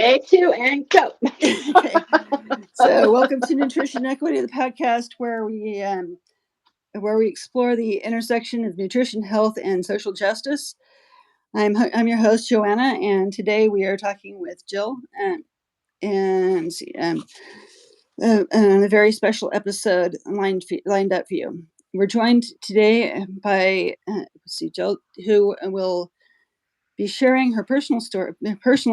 A2 and go. Okay. So, welcome to Nutrition Equity, the podcast where we explore the intersection of nutrition, health, and social justice. I'm your host Joanna, and today we are talking with Jill, and a very special episode lined up for you. We're joined today by Jill, who will be sharing her personal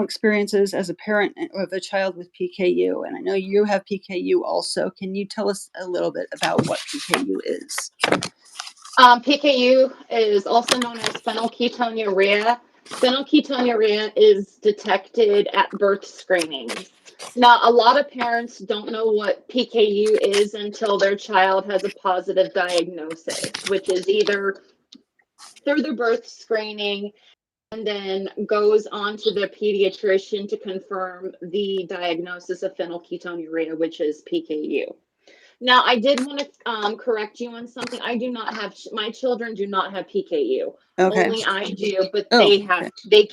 experiences as a parent of a child with PKU. And I know you have PKU also. Can you tell us a little bit about what PKU is? PKU is also known as phenylketonuria. Phenylketonuria is detected at birth screenings. Now, a lot of parents don't know what PKU is until their child has a positive diagnosis, which is either through the birth screening and then goes on to the pediatrician to confirm the diagnosis of phenylketonuria, which is PKU. Now, I did want to correct you on something. I do not have, my children do not have PKU. Okay. Only I do, but Okay. they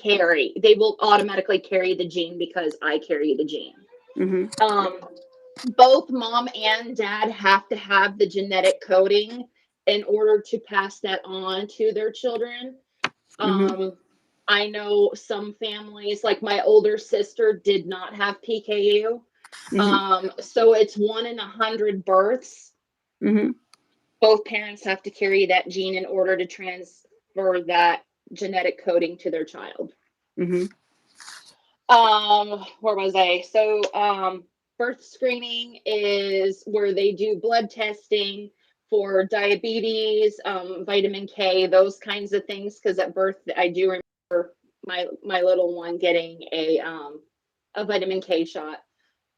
will automatically carry the gene because I carry the gene. Mm-hmm. Both mom and dad have to have the genetic coding in order to pass that on to their children. Mm-hmm. I know some families, like my older sister, did not have PKU. Mm-hmm. So it's 1 in 100 births. Mm-hmm. Both parents have to carry that gene in order to transfer that genetic coding to their child. Mm-hmm. Where was I? So, birth screening is where they do blood testing for diabetes, vitamin K, those kinds of things. Because at birth, I do remember my little one getting a vitamin K shot.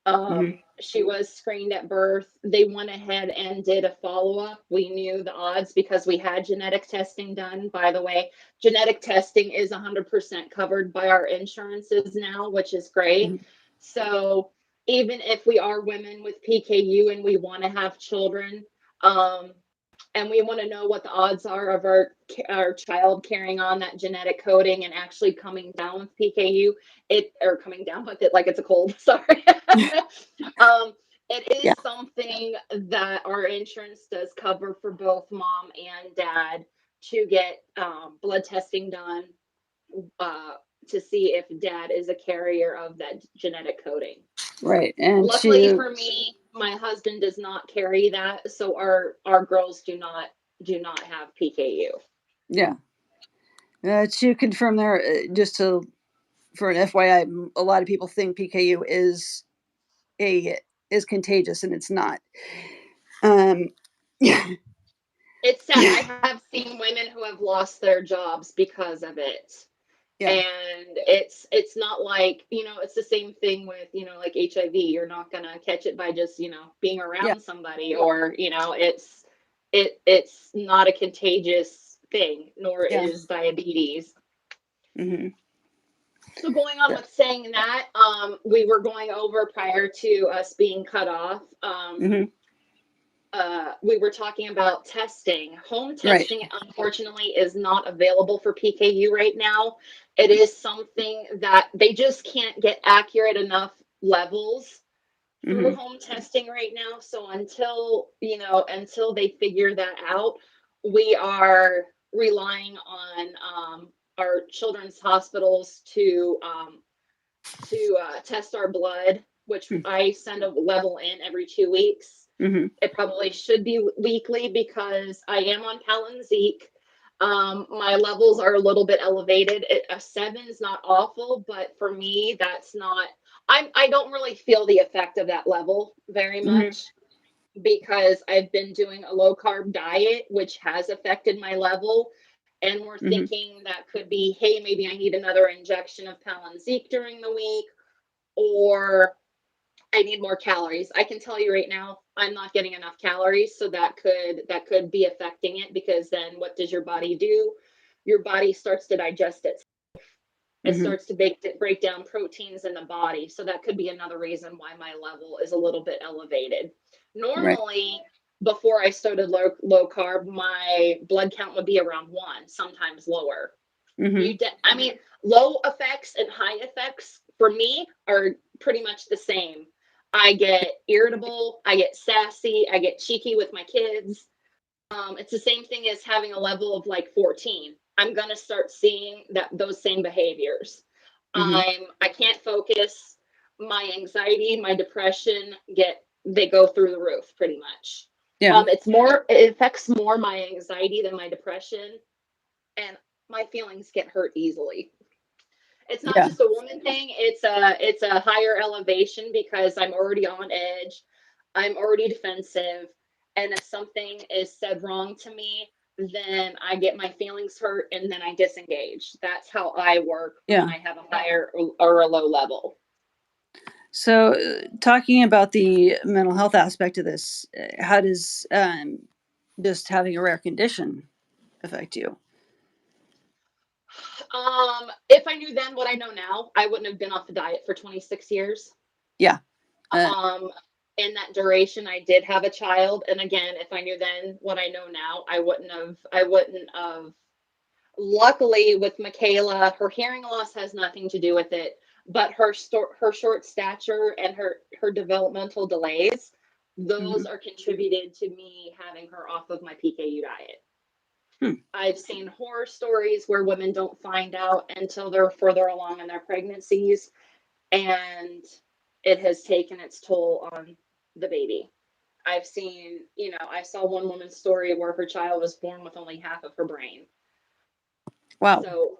Mm-hmm. She was screened at birth. They went ahead and did a follow-up. We knew the odds because we had genetic testing done. By the way, genetic testing is 100% covered by our insurances now, which is great. Mm-hmm. So even if we are women with PKU and we want to have children, um, and we want to know what the odds are of our child carrying on that genetic coding and actually coming down with PKU, or coming down with it like it's a cold. Sorry. It is something that our insurance does cover for both mom and dad to get blood testing done to see if dad is a carrier of that genetic coding. Right. And luckily for me, my husband does not carry that, so our girls do not have PKU. Yeah. To confirm there, for an FYI, a lot of people think PKU is contagious, and it's not. It's sad. I have seen women who have lost their jobs because of it. Yeah. And it's not like, it's the same thing with, like HIV. You're not going to catch it by just, being around somebody, or, it's not a contagious thing, nor is diabetes. Mm-hmm. So going on with saying that, we were going over prior to us being cut off. Mm-hmm. We were talking about testing. Home testing, unfortunately, is not available for PKU right now. It is something that they just can't get accurate enough levels through home testing right now. So until they figure that out, we are relying on our children's hospitals to test our blood, which I send a level in every 2 weeks. Mm-hmm. It probably should be weekly because I am on Palynziq. My levels are a little bit elevated. A 7 is not awful, but for me, that's not. I don't really feel the effect of that level very much because I've been doing a low carb diet, which has affected my level. And we're thinking that could be, hey, maybe I need another injection of Palynziq during the week, or I need more calories. I can tell you right now, I'm not getting enough calories, so that could be affecting it, because then what does your body do? Your body starts to digest it. It starts to break down proteins in the body. So that could be another reason why my level is a little bit elevated. Normally, before I started low carb, my blood count would be around 1, sometimes lower. Mm-hmm. Low effects and high effects for me are pretty much the same. I get irritable, I get sassy, I get cheeky with my kids. It's the same thing as having a level of like 14. I'm gonna start seeing those same behaviors. Hmm. I can't focus. My anxiety, my depression they go through the roof pretty much. Yeah. It affects more my anxiety than my depression, and my feelings get hurt easily. It's not Yeah. just a woman thing, it's a higher elevation because I'm already on edge. I'm already defensive, and if something is said wrong to me, then I get my feelings hurt and then I disengage. That's how I work when Yeah. I have a higher or a low level. So, talking about the mental health aspect of this, how does just having a rare condition affect you? If I knew then what I know now, I wouldn't have been off the diet for 26 years. Yeah. Uh, Um, in that duration, I did have a child, and again, if I knew then what I know now, I wouldn't have. I wouldn't have. Luckily, with Michaela, her hearing loss has nothing to do with it, but her short stature and her developmental delays, those mhm. are contributed to me having her off of my PKU diet. Hmm. I've seen horror stories where women don't find out until they're further along in their pregnancies, and it has taken its toll on the baby. I've seen, I saw one woman's story where her child was born with only half of her brain. Wow. So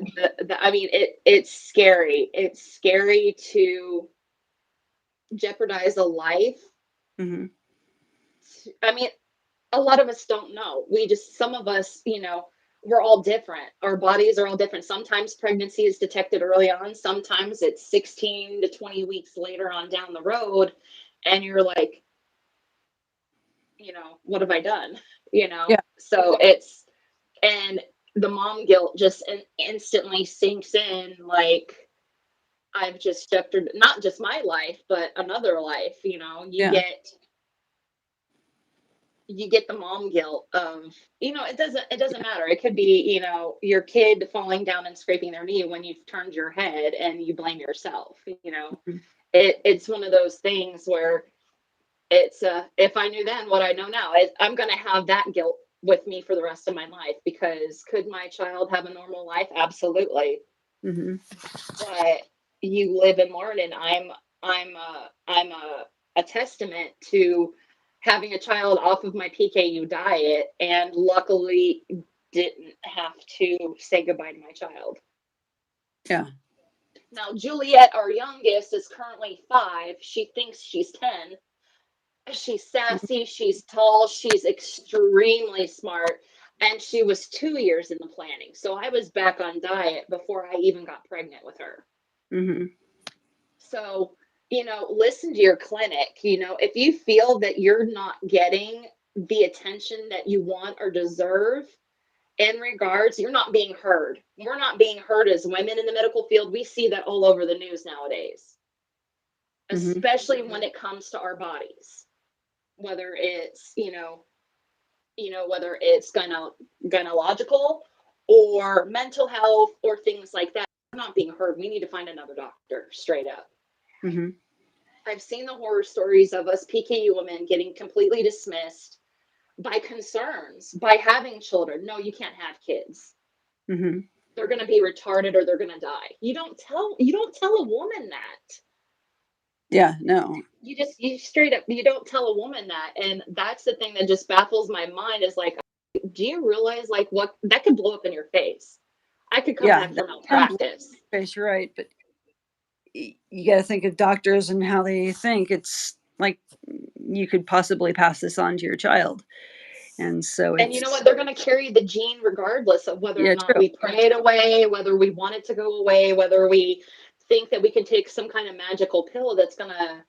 I mean, it's scary. It's scary to jeopardize a life. Hmm. I mean, a lot of us don't know. Some of us, we're all different. Our bodies are all different. Sometimes pregnancy is detected early on. Sometimes it's 16 to 20 weeks later on down the road. And you're like, what have I done? Yeah. So and the mom guilt just instantly sinks in, like, I've just jeopardized not just my life, but another life. Yeah. You get the mom guilt of, it doesn't matter. It could be, your kid falling down and scraping their knee when you've turned your head and you blame yourself. Mhm. It's one of those things where if I knew then what I know now, I'm going to have that guilt with me for the rest of my life, because could my child have a normal life? Absolutely. Mhm. But you live and learn, and I'm a testament to having a child off of my PKU diet, and luckily didn't have to say goodbye to my child. Yeah. Now Juliet, our youngest, is currently 5. She thinks she's 10. She's Mhm. sassy, she's tall, she's extremely smart, and she was 2 years in the planning. So I was back on diet before I even got pregnant with her. Mhm. So, listen to your clinic. If you feel that you're not getting the attention that you want or deserve in regards, you're not being heard. We're not being heard as women in the medical field. We see that all over the news nowadays, Mhm. especially when it comes to our bodies, whether it's, whether it's gynecological or mental health or things like that. We're not being heard. We need to find another doctor, straight up. Mhm. I've seen the horror stories of us PKU women getting completely dismissed by concerns, by having children. No, you can't have kids. Mhm. They're going to be retarded or they're going to die. You don't tell a woman that. Yeah. No. You straight up, you don't tell a woman that. And that's the thing that just baffles my mind, is like, do you realize like what that could blow up in your face? I could come Yeah. back That for can blow malpractice. your face. You're right, but you got to think of doctors and how they think. It's like you could possibly pass this on to your child, and so And you know what? it's They're going to carry the gene regardless of whether or yeah, not true. we pray it away, whether we want it to go away, whether we think that we can take some kind of magical pill that's going to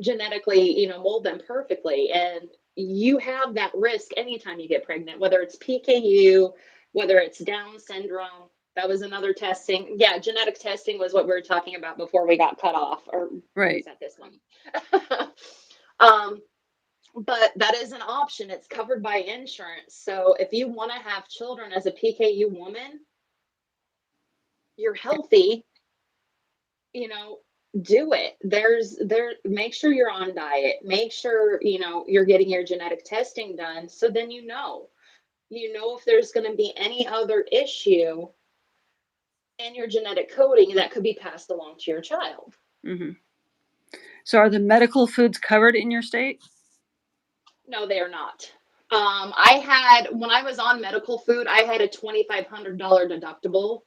genetically, mold them perfectly. And you have that risk anytime you get pregnant, whether it's PKU, whether it's Down syndrome. That was another testing. Yeah, genetic testing was what we were talking about before we got cut off. Or was Right. that this one? um, but that is an option. It's covered by insurance. So if you want to have children as a PKU woman, you're healthy, you know, do it. Make sure you're on diet. Make sure, you're getting your genetic testing done. So then if there's going to be any other issue in your genetic coding that could be passed along to your child. Mm-hmm. So are the medical foods covered in your state? No, they are not. When I was on medical food, I had a $2,500 deductible.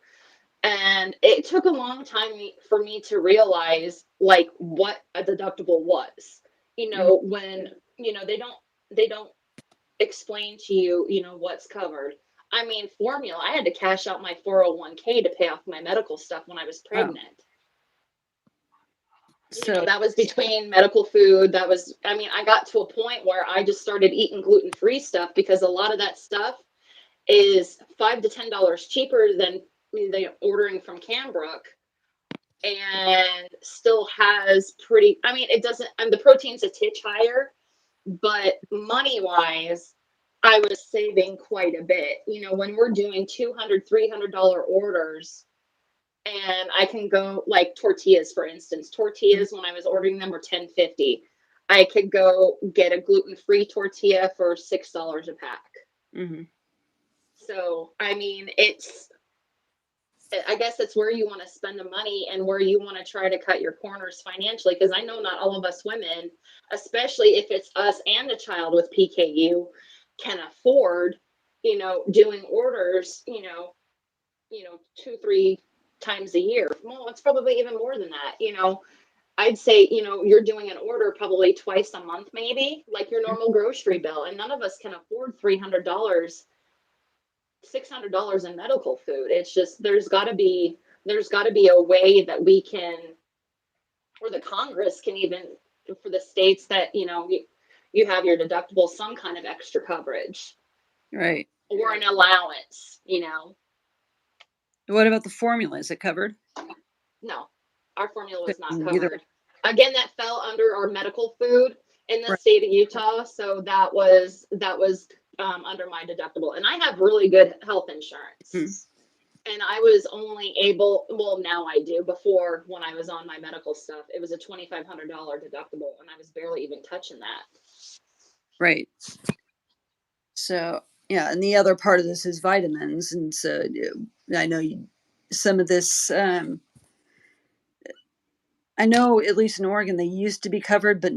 And it took a long time for me to realize like what a deductible was. When, they don't explain to you, what's covered. I mean, formula, I had to cash out my 401k to pay off my medical stuff when I was pregnant. So That was between medical food. I got to a point where I just started eating gluten-free stuff because a lot of that stuff is $5 to $10 cheaper than they ordering from Cambrook, and still has it doesn't, the protein's a titch higher, but money wise, I was saving quite a bit. When we're doing $200, $300 orders, and I can go like tortillas, for instance. Tortillas, when I was ordering them, were $10.50. I could go get a gluten-free tortilla for $6 a pack. mm-hmm. So, I guess it's where you want to spend the money and where you want to try to cut your corners financially. Because I know not all of us women, especially if it's us and a child with PKU, can afford, doing orders, 2, 3 times a year. Well, it's probably even more than that. I'd say, you're doing an order probably twice a month, maybe like your normal grocery bill. And none of us can afford $300, $600 in medical food. It's just, there's got to be a way that we can, or the Congress can, even for the states that, you have your deductible, some kind of extra coverage. Right. Or an allowance, What about the formula? Is it covered? No, our formula was not Neither. covered. Again, that fell under our medical food in the Right. state of Utah. So that was under my deductible. And I have really good health insurance. Hmm. And I was only able, well, now I do. Before, when I was on my medical stuff, it was a $2,500 deductible, and I was barely even touching that. Right. So, yeah, and the other part of this is vitamins. And so I know some of this, I know at least in Oregon, they used to be covered, but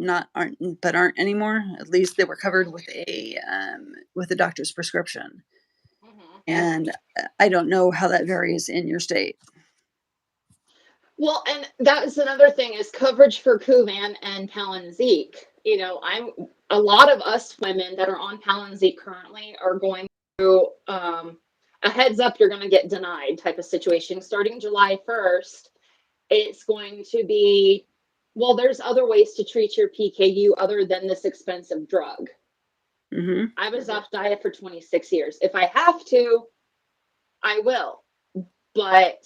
aren't anymore. At least they were covered with a doctor's prescription. Mm-hmm. And I don't know how that varies in your state. Well, and that's another thing is coverage for Kuvan and Palynziq. A lot of us women that are on Palynziq currently are going through a heads up, you're going to get denied type of situation. Starting July 1st, it's going to be, well, there's other ways to treat your PKU other than this expensive drug. Mm-hmm. I was off diet for 26 years. If I have to, I will. But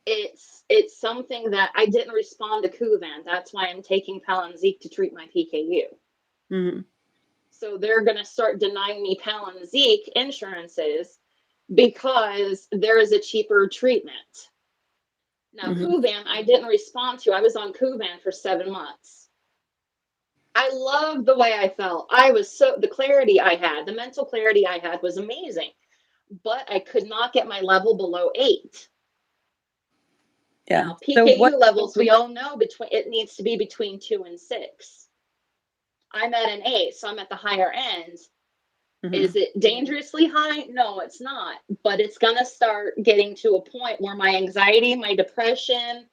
it's something that I didn't respond to Kuvan. That's why I'm taking Palynziq to treat my PKU. Mm-hmm. So they're going to start denying me Palynziq insurances because there is a cheaper treatment. Now, Mm-hmm. Kuvan, I didn't respond to. I was on Kuvan for 7 months. I loved the way I felt. The clarity I had, the mental clarity I had was amazing. But I could not get my level below 8. Yeah. Now, So PKU levels, we all know it needs to be between 2 and 6. I'm at an 8, so I'm at the higher end. Mm-hmm. Is it dangerously high? No, it's not. But it's going to start getting to a point where my anxiety, my depression,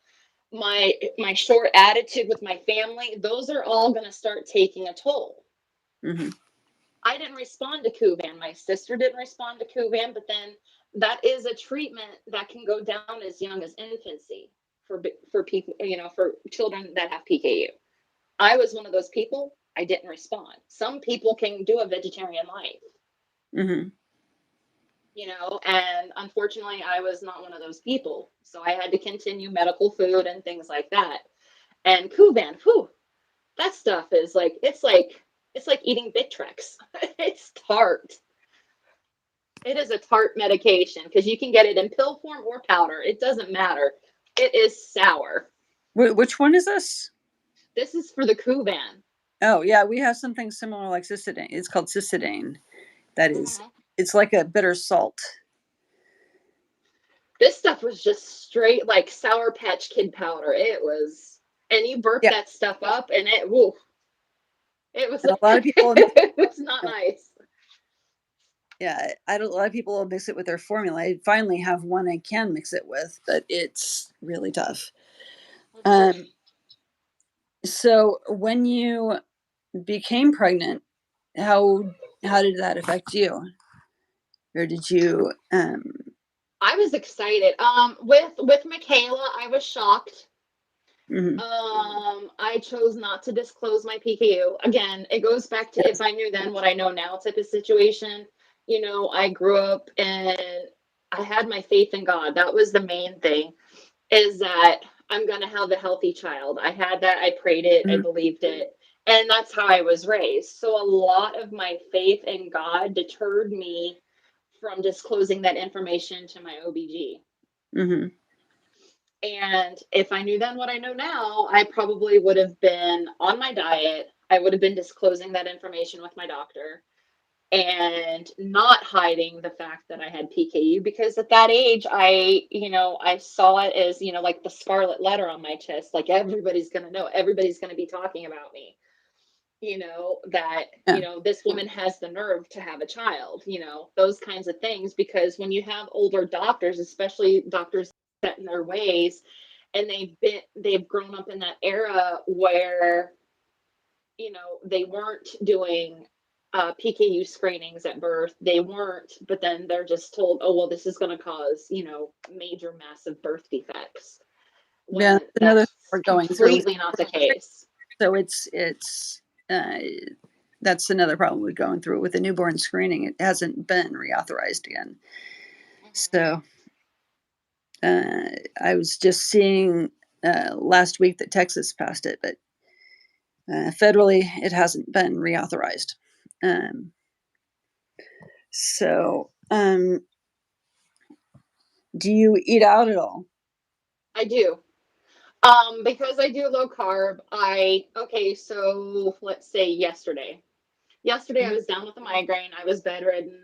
my short attitude with my family, those are all going to start taking a toll. Mm-hmm. I didn't respond to Kuvan. My sister didn't respond to Kuvan, but then that is a treatment that can go down as young as infancy for people, for children that have PKU. I was one of those people. I didn't respond. Some people can do a vegetarian life. Mm-hmm. And unfortunately, I was not one of those people. So I had to continue medical food and things like that. And Kuvan, that stuff is it's like eating Victrex. It's tart. It is a tart medication because you can get it in pill form or powder. It doesn't matter. It is sour. Which one is this? This is for the Kuban. Oh, yeah, we have something similar like cystidane. It's called cystidane. That is, Mm-hmm. it's like a bitter salt. This stuff was just straight like Sour Patch Kid powder. It was, and you burp Yeah, that stuff up, and it, woo, it was, and a lot of people, it was not nice. yeah, I don't. A lot of people will mix it with their formula. I finally have one I can mix it with, but it's really tough. Mm-hmm. Um, so when you became pregnant, how how did that affect you, or did you? I was excited. With Michaela, I was shocked. Mhm, I chose not to disclose my PKU. Again, it goes back to if yes, I knew then what I know now type of situation. You know, I grew up and I had my faith in God. That was the main thing, is that I'm going to have a healthy child. I had that. I prayed it. I mhm, believed it. And that's how I was raised. So a lot of my faith in God deterred me from disclosing that information to my OBG. mhm, And if I knew then what I know now, I probably would have been on my diet. I would have been disclosing that information with my doctor and not hiding the fact that I had PKU, because at that age, I saw it as, like the scarlet letter on my chest, like everybody's going to know, everybody's going to be talking about me, that, yeah, this woman has the nerve to have a child, those kinds of things. Because when you have older doctors, especially doctors set in their ways, and they've grown up in that era where they weren't doing PKU screenings at birth. They weren't, but then they're just told, oh well, this is going to cause major massive birth defects, yeah. when That's another thing that's we're going through. completely not the case. So it's uh, that's another problem we're going through with the newborn screening. It hasn't been reauthorized again. Mhm. So uh, I was just seeing last week that Texas passed it, but federally it hasn't been reauthorized. Um, so, do you eat out at all? I do. Because I do low carb, okay, so let's say yesterday. Yesterday I Mhm, was down with a migraine. I was bedridden.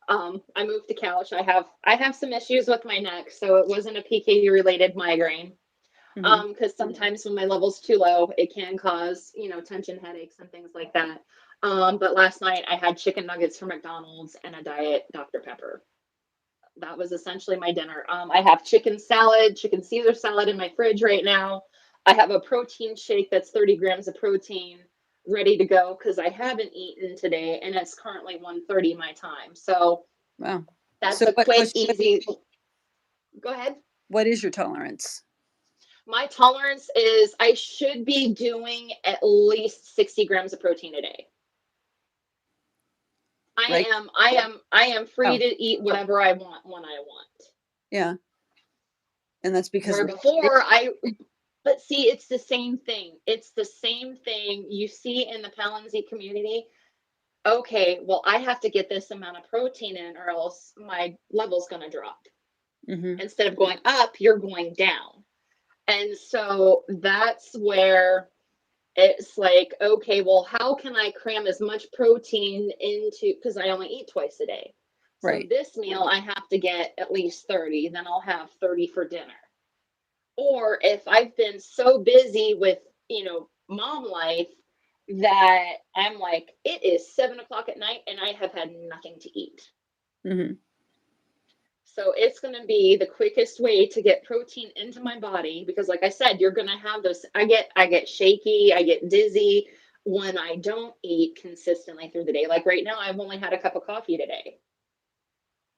I moved the couch. I have some issues with my neck, so it wasn't a PKU related migraine. mhm, Because sometimes when my level's too low, it can cause, tension headaches and things like that. But last night I had chicken nuggets from McDonald's and a diet Dr. Pepper. That was essentially my dinner. I have chicken salad, chicken Caesar salad in my fridge right now. I have a protein shake that's 30 grams of protein ready to go because I haven't eaten today, and it's currently 1:30 my time. So wow. that's So a quick, easy. Go ahead. what is your tolerance? My tolerance is I should be doing at least 60 grams of protein a day. I Right? am I am I am free Oh, to eat whatever I want when I want. yeah. And that's because Where of before but see, it's the same thing. It's the same thing you see in the Palynziq community. Okay, well, I have to get this amount of protein in or else my level's going to drop. hmm Instead of going up, you're going down. And so that's where it's like, okay, well, how can I cram as much protein into, because I only eat twice a day. So right. this meal, I have to get at least 30, then I'll have 30 for dinner. Or if I've been so busy with, mom life, that I'm like, it is 7 o'clock at night and I have had nothing to eat. hmm So it's going to be the quickest way to get protein into my body, because like I said, you're going to have those. I get shaky, I get dizzy when I don't eat consistently through the day. Like right now, I've only had a cup of coffee today.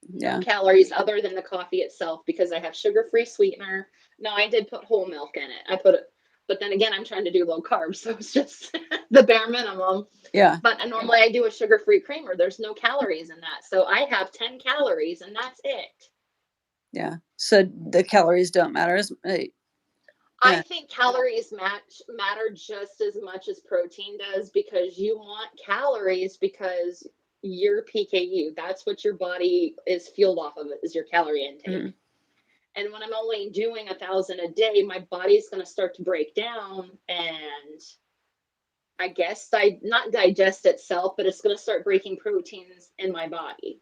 No Yeah. calories other than the coffee itself because I have sugar-free sweetener. No, I did put whole milk in it. But then again, I'm trying to do low carb, so it's just the bare minimum. Yeah. But normally I do a sugar-free creamer. There's no calories in that. So I have 10 calories and that's it. Yeah. So the calories don't matter as I uh, think calories matter just as much as protein does, because you want calories because you're PKU. That's what your body is fueled off of, is your calorie mhm. intake. And when I'm only doing 1,000 a day, my body's going to start to break down, and I guess not digest itself, but it's going to start breaking proteins in my body.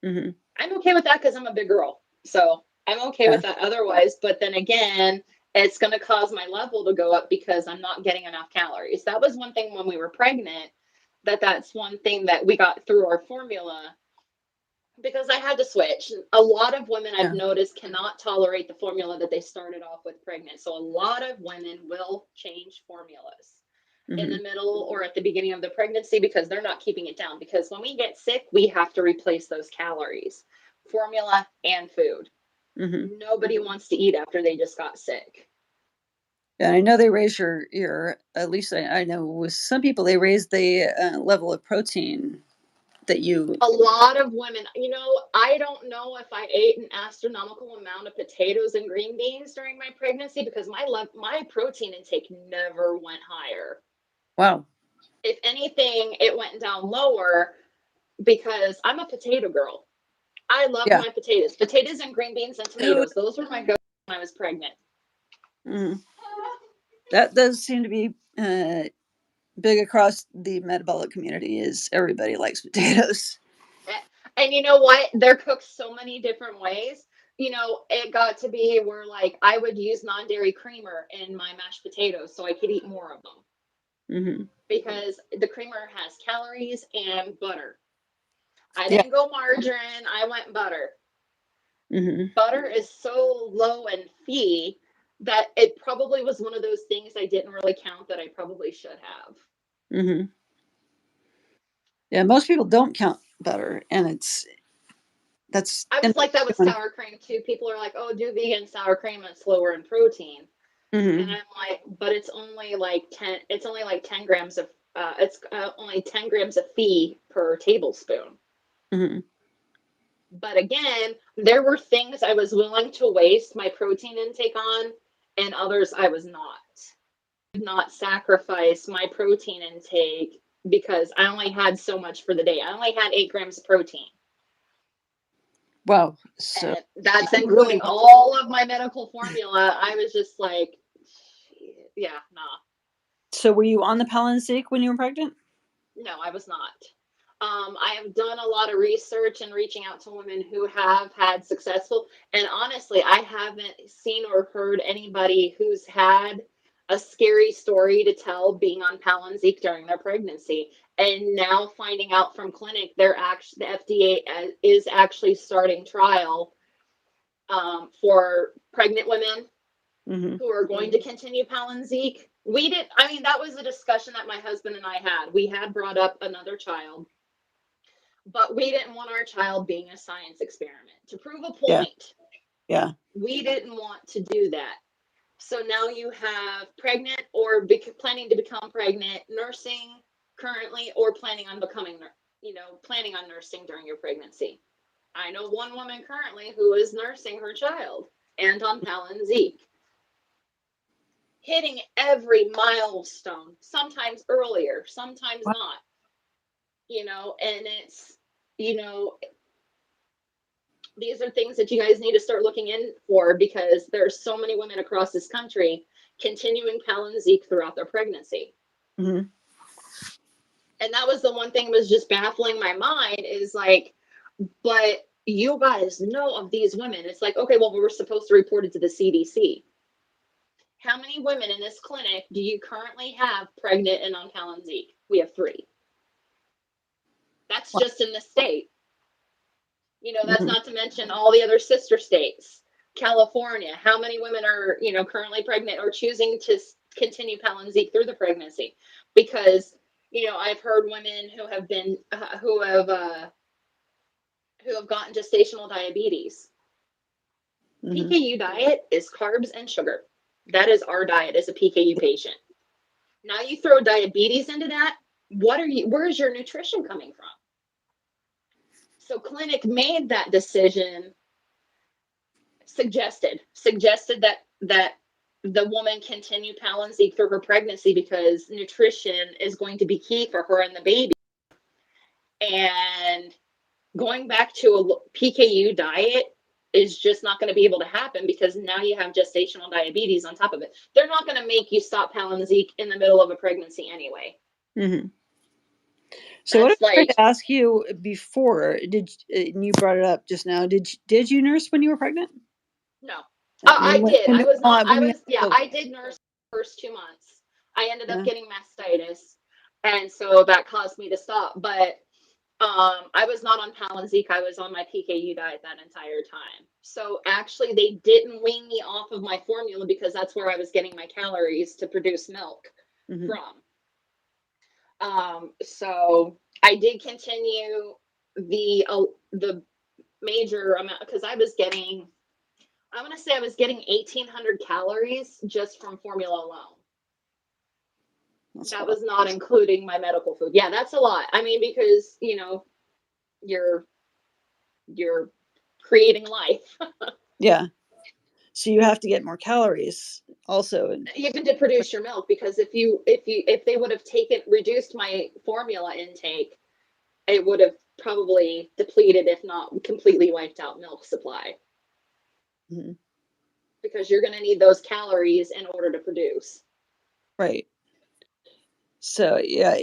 Mm-hmm. I'm okay with that because I'm a big girl. So I'm okay with that otherwise. But then again, it's going to cause my level to go up because I'm not getting enough calories. That was one thing when we were pregnant, that's one thing that we got through our formula, because I had to switch. A lot of women I've noticed cannot tolerate the formula that they started off with pregnant. So a lot of women will change formulas in the middle or at the beginning of the pregnancy because they're not keeping it down. Because when we get sick, we have to replace those calories, formula and food. Nobody wants to eat after they just got sick. And I know they raise your at least I know with some people they raise the level of protein that you. A lot of women, I don't know if I ate an astronomical amount of potatoes and green beans during my pregnancy because my protein intake never went higher. Wow. If anything, it went down lower because I'm a potato girl. I love my potatoes and green beans and tomatoes. Those were my go when I was pregnant. That does seem to be big across the metabolic community. Is everybody likes potatoes? And you know what? They're cooked so many different ways. It got to be where like I would use non-dairy creamer in my mashed potatoes so I could eat more of them. Because the creamer has calories and butter. I didn't go margarine. I went butter. Butter is so low in fee that it probably was one of those things I didn't really count that I probably should have. Yeah, most people don't count butter, and that's. I was like that with sour cream too. People are like, "Oh, do vegan sour cream; it's lower in protein." And I'm like, but it's only like 10. It's only like 10 grams of. It's only 10 grams of fee per tablespoon. But again, there were things I was willing to waste my protein intake on, and others I was not. Not sacrifice my protein intake because I only had so much for the day. I only had 8 grams of protein. Wow. So and that's including all of my medical formula. I was just like, yeah, nah. So were you on the Palynziq when you were pregnant? No, I was not. I have done a lot of research and reaching out to women who have had successful, and honestly, I haven't seen or heard anybody who's had a scary story to tell being on Palynziq during their pregnancy. And now finding out from clinic, the FDA is actually starting trial for pregnant women who are going to continue Palynziq. That was a discussion that my husband and I had. We had brought up another child, but we didn't want our child being a science experiment to prove a point. Yeah. We didn't want to do that. So now you have pregnant or planning to become pregnant, nursing currently, or planning on nursing during your pregnancy. I know one woman currently who is nursing her child and on Palynziq, hitting every milestone, sometimes earlier, sometimes not. And it's, these are things that you guys need to start looking in for because there's so many women across this country continuing Palynziq throughout their pregnancy. And that was the one thing that was just baffling my mind is like, but you guys know of these women. It's like, okay, well, we were supposed to report it to the CDC. How many women in this clinic do you currently have pregnant and on Palynziq? We have 3. That's just in the state. That's not to mention all the other sister states. California, how many women are, currently pregnant or choosing to continue Palynziq through the pregnancy? Because, I've heard women who have been, who have gotten gestational diabetes. PKU diet is carbs and sugar. That is our diet as a PKU patient. Now you throw diabetes into that. Where's your nutrition coming from? So clinic made that decision, suggested that the woman continue Palynziq through her pregnancy because nutrition is going to be key for her and the baby. And going back to a PKU diet, is just not going to be able to happen because now you have gestational diabetes on top of it. They're not going to make you stop Palynziq in the middle of a pregnancy anyway. Mm-hmm. So what I tried to ask you before, and you brought it up just now, did you nurse when you were pregnant? No. I did. I did nurse the first 2 months. I ended up getting mastitis, and so that caused me to stop. But I was not on Palynziq. I was on my PKU diet that entire time. So actually, they didn't wean me off of my formula because that's where I was getting my calories to produce milk from. So I did continue the major amount because I want to say I was getting 1,800 calories just from formula alone. That was not including my medical food. Yeah, that's a lot. I mean, because, you know, you're creating life. Yeah. So you have to get more calories also. Even to produce your milk, because if they would have reduced my formula intake, it would have probably depleted, if not completely wiped out milk supply. Mm-hmm. Because you're going to need those calories in order to produce. Right. So yeah,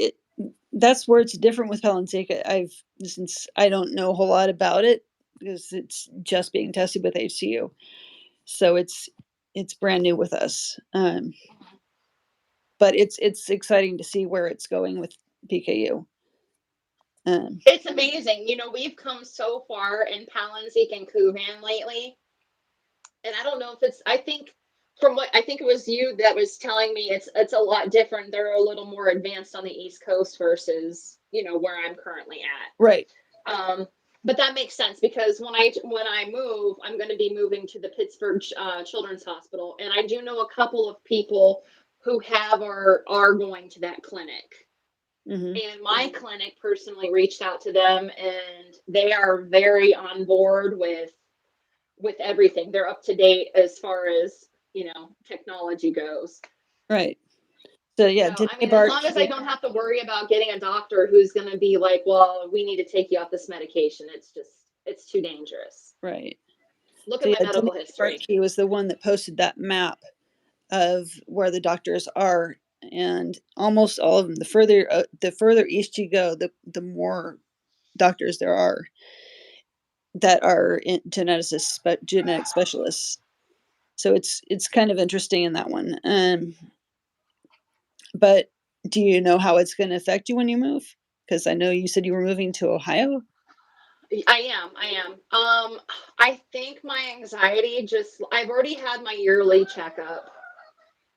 that's where it's different with Palynziq. Since I don't know a whole lot about it because it's just being tested with HCU, so it's brand new with us. But it's exciting to see where it's going with PKU. It's amazing. You know, we've come so far in Palynziq and Kuvan lately, and I don't know if I think it was you that was telling me it's a lot different. They're a little more advanced on the East Coast versus, you know, where I'm currently at. Right. But that makes sense because when I move, I'm going to be moving to the Pittsburgh Children's Hospital, and I do know a couple of people who have or are going to that clinic. And my clinic personally reached out to them, and they are very on board with everything. They're up to date as far as, you know, technology goes. Right. So yeah, so, I mean, as long as I don't have to worry about getting a doctor who's going to be like, well, we need to take you off this medication. It's too dangerous. Right. Look at my medical history. He was the one that posted that map of where the doctors are, and almost all of them. The further east you go, the more doctors there are that are geneticists, but genetic specialists. So it's kind of interesting in that one. But do you know how it's going to affect you when you move? Because I know you said you were moving to Ohio. I am. I think my anxiety I've already had my yearly checkup.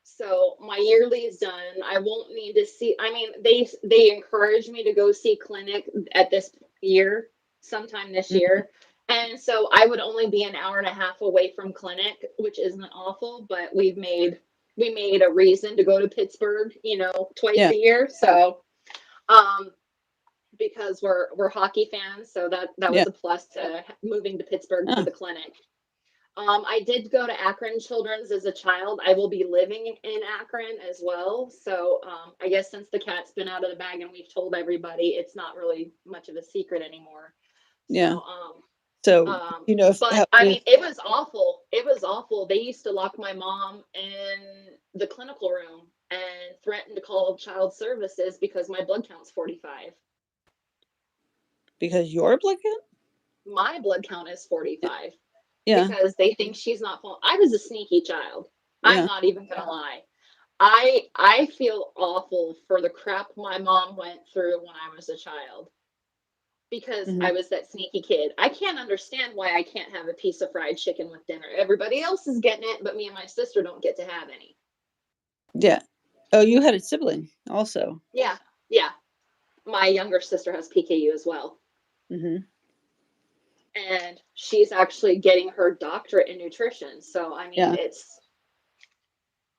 So my yearly is done. I won't need to see, I mean, they encourage me to go see clinic at this year, sometime this year. And so I would only be an hour and a half away from clinic, which isn't awful, but we made a reason to go to Pittsburgh, you know, twice a year. So, because we're hockey fans, so that was a plus to moving to Pittsburgh for the clinic. I did go to Akron Children's as a child. I will be living in Akron as well. So I guess since the cat's been out of the bag and we've told everybody, it's not really much of a secret anymore. Yeah. So, you know, I mean, it was awful. It was awful. They used to lock my mom in the clinical room and threaten to call child services because my blood count's 45. Because your blood count? My blood count is 45. Yeah. Because they think she's not falling. I was a sneaky child. Yeah. I'm not even gonna lie. I feel awful for the crap my mom went through when I was a child. Because I was that sneaky kid. I can't understand why I can't have a piece of fried chicken with dinner. Everybody else is getting it, but me and my sister don't get to have any. Yeah. Oh, you had a sibling also. Yeah. Yeah. My younger sister has PKU as well. And she's actually getting her doctorate in nutrition. So, I mean,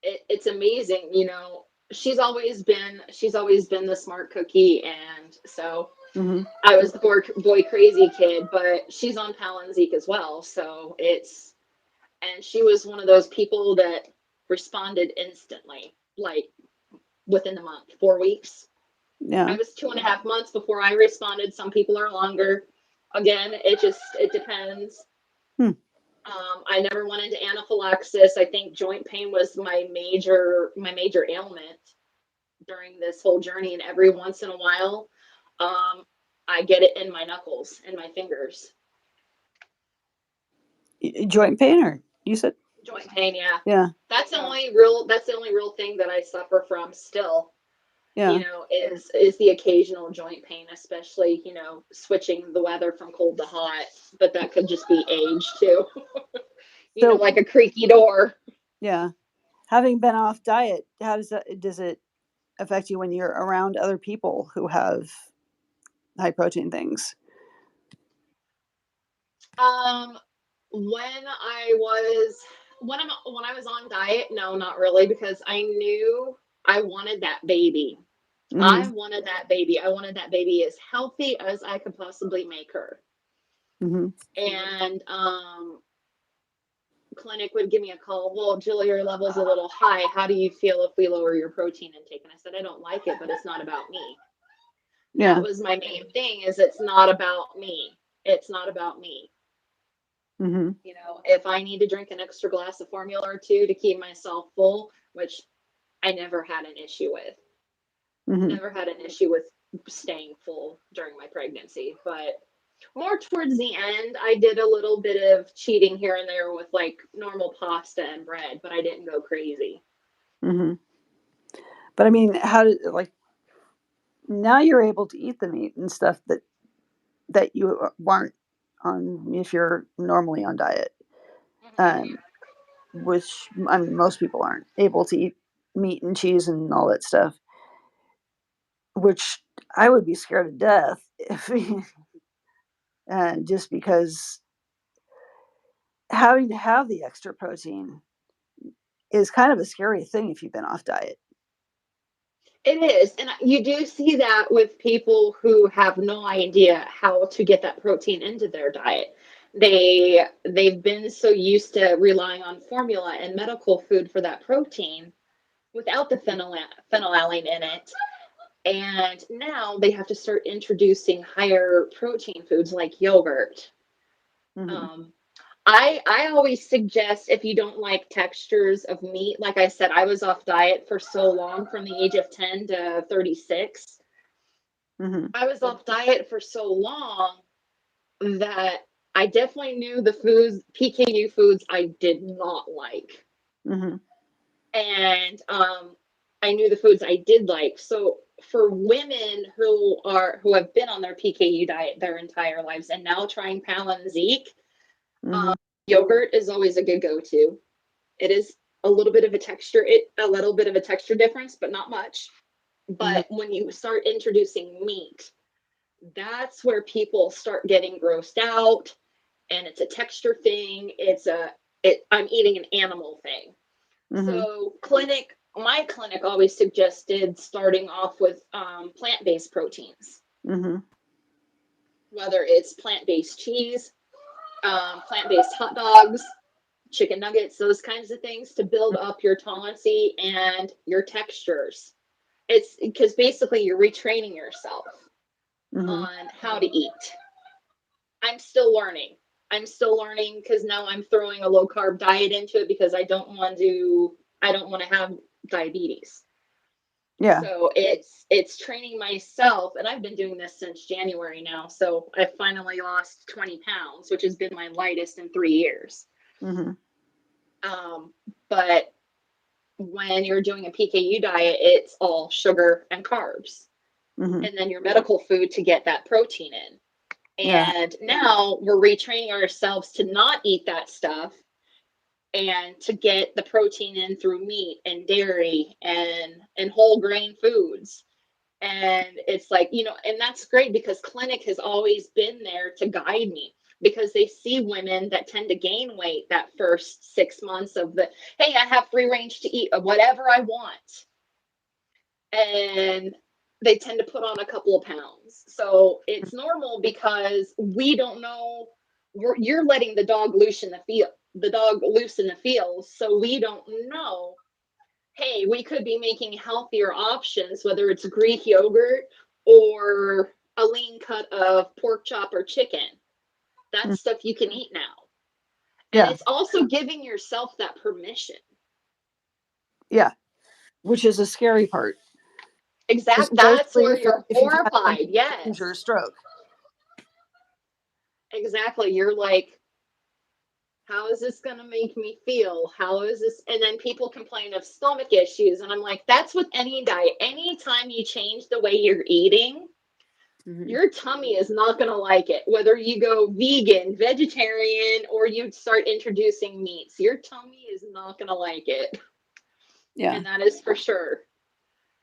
it's amazing, you know. She's always been the smart cookie, and so I was the boy crazy kid, but she's on Palynziq as well. So and she was one of those people that responded instantly, like within a month, 4 weeks. Yeah. I was 2.5 months before I responded. Some people are longer. Again, it depends. I never went into anaphylaxis. I think joint pain was my major ailment during this whole journey. And every once in a while, um, I get it in my knuckles and my fingers. Joint pain, or you said? Joint pain, yeah. Yeah, That's the only real thing that I suffer from still, yeah. is the occasional joint pain, especially, switching the weather from cold to hot. But that could just be age too. So Like a creaky door. yeah, having been off diet, how does it affect you when you're around other people who have high protein things? Um, when I was when I was on diet, no, not really, because I knew I wanted that baby. I Mm-hmm. wanted that baby. I wanted that baby as healthy as I could possibly make her. Mm-hmm. And clinic would give me a call. Well, Julie, your level's a little high. How do you feel if we lower your protein intake? And I said, I don't like it, but it's not about me. That Yeah. was my main thing, is it's not about me. It's not about me. Mm-hmm. If I need to drink an extra glass of formula or two to keep myself full, which I never had an issue with, Mm-hmm. never had an issue with staying full during my pregnancy. But more towards the end, I did a little bit of cheating here and there with like normal pasta and bread, but I didn't go crazy. Mm-hmm. But I mean, how did, like, now you're able to eat the meat and stuff that you weren't on if you're normally on diet, um, which I mean most people aren't able to eat meat and cheese and all that stuff, which I would be scared to death if just because having to have the extra protein is kind of a scary thing if you've been off diet. It is. And you do see that with people who have no idea how to get that protein into their diet. They've been so used to relying on formula and medical food for that protein without the phenylalanine in it. And now they have to start introducing higher protein foods like yogurt. Mm-hmm. Um, I always suggest, if you don't like textures of meat, like I said, I was off diet for so long, from the age of 10 to 36. Mm-hmm. I was off diet for so long that I definitely knew the foods, PKU foods, I did not like. Mm-hmm. And I knew the foods I did like. So for women who have been on their PKU diet their entire lives and now trying Palynziq, Mm-hmm. yogurt is always a good go-to. It is a little bit of a texture difference, but not much. Mm-hmm. But when you start introducing meat, that's where people start getting grossed out, and it's a texture thing. I'm eating an animal thing. Mm-hmm. So my clinic always suggested starting off with plant-based proteins, Mm-hmm. whether it's plant-based cheese, plant-based hot dogs, chicken nuggets, those kinds of things, to build up your tolerancy and your textures. It's because basically you're retraining yourself Mm-hmm. on how to eat. I'm still learning. I'm still learning because now I'm throwing a low carb diet into it because I don't want to have diabetes. Yeah. So it's training myself, and I've been doing this since January now. So I finally lost 20 pounds, which has been my lightest in 3 years. Mm-hmm. Um, but when you're doing a PKU diet, it's all sugar and carbs, Mm-hmm. and then your medical food to get that protein in. Yeah. And now we're retraining ourselves to not eat that stuff and to get the protein in through meat and dairy and whole grain foods. And it's like, and that's great because clinic has always been there to guide me, because they see women that tend to gain weight that first 6 months of hey, I have free range to eat of whatever I want. And they tend to put on a couple of pounds. So it's normal because we don't know. You're letting the dog loose in the field. So we don't know, hey, we could be making healthier options, whether it's Greek yogurt or a lean cut of pork chop or chicken. That's stuff you can eat now. And Yeah. it's also giving yourself that permission. Yeah. Which is a scary part. That's Especially where you're if you've had a horrified. major Yes. stroke. Exactly. You're like, how is this going to make me feel? How is this? And then people complain of stomach issues. And I'm like, that's with any diet. Anytime you change the way you're eating, your tummy is not going to like it. Whether you go vegan, vegetarian, or you start introducing meats, your tummy is not going to like it. Yeah. And that is for sure.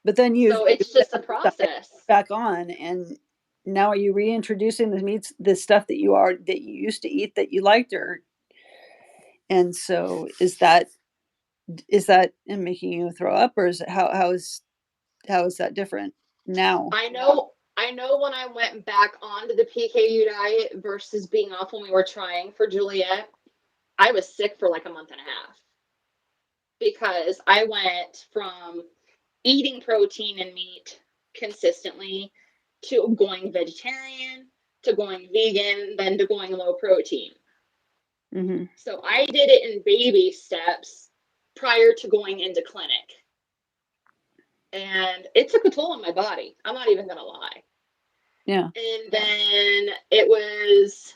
But then So you it's just a diet process. back on, and now are you reintroducing the meats, the stuff that you used to eat that you liked, or and so is that making you throw up, or is it how is that different now? I know when I went back onto the PKU diet versus being off when we were trying for Juliet, I was sick for like a month and a half because I went from eating protein and meat consistently to going vegetarian to going vegan, then to going low protein. Mm-hmm. So I did it in baby steps prior to going into clinic. And it took a toll on my body. I'm not even going to lie. Yeah. And then it was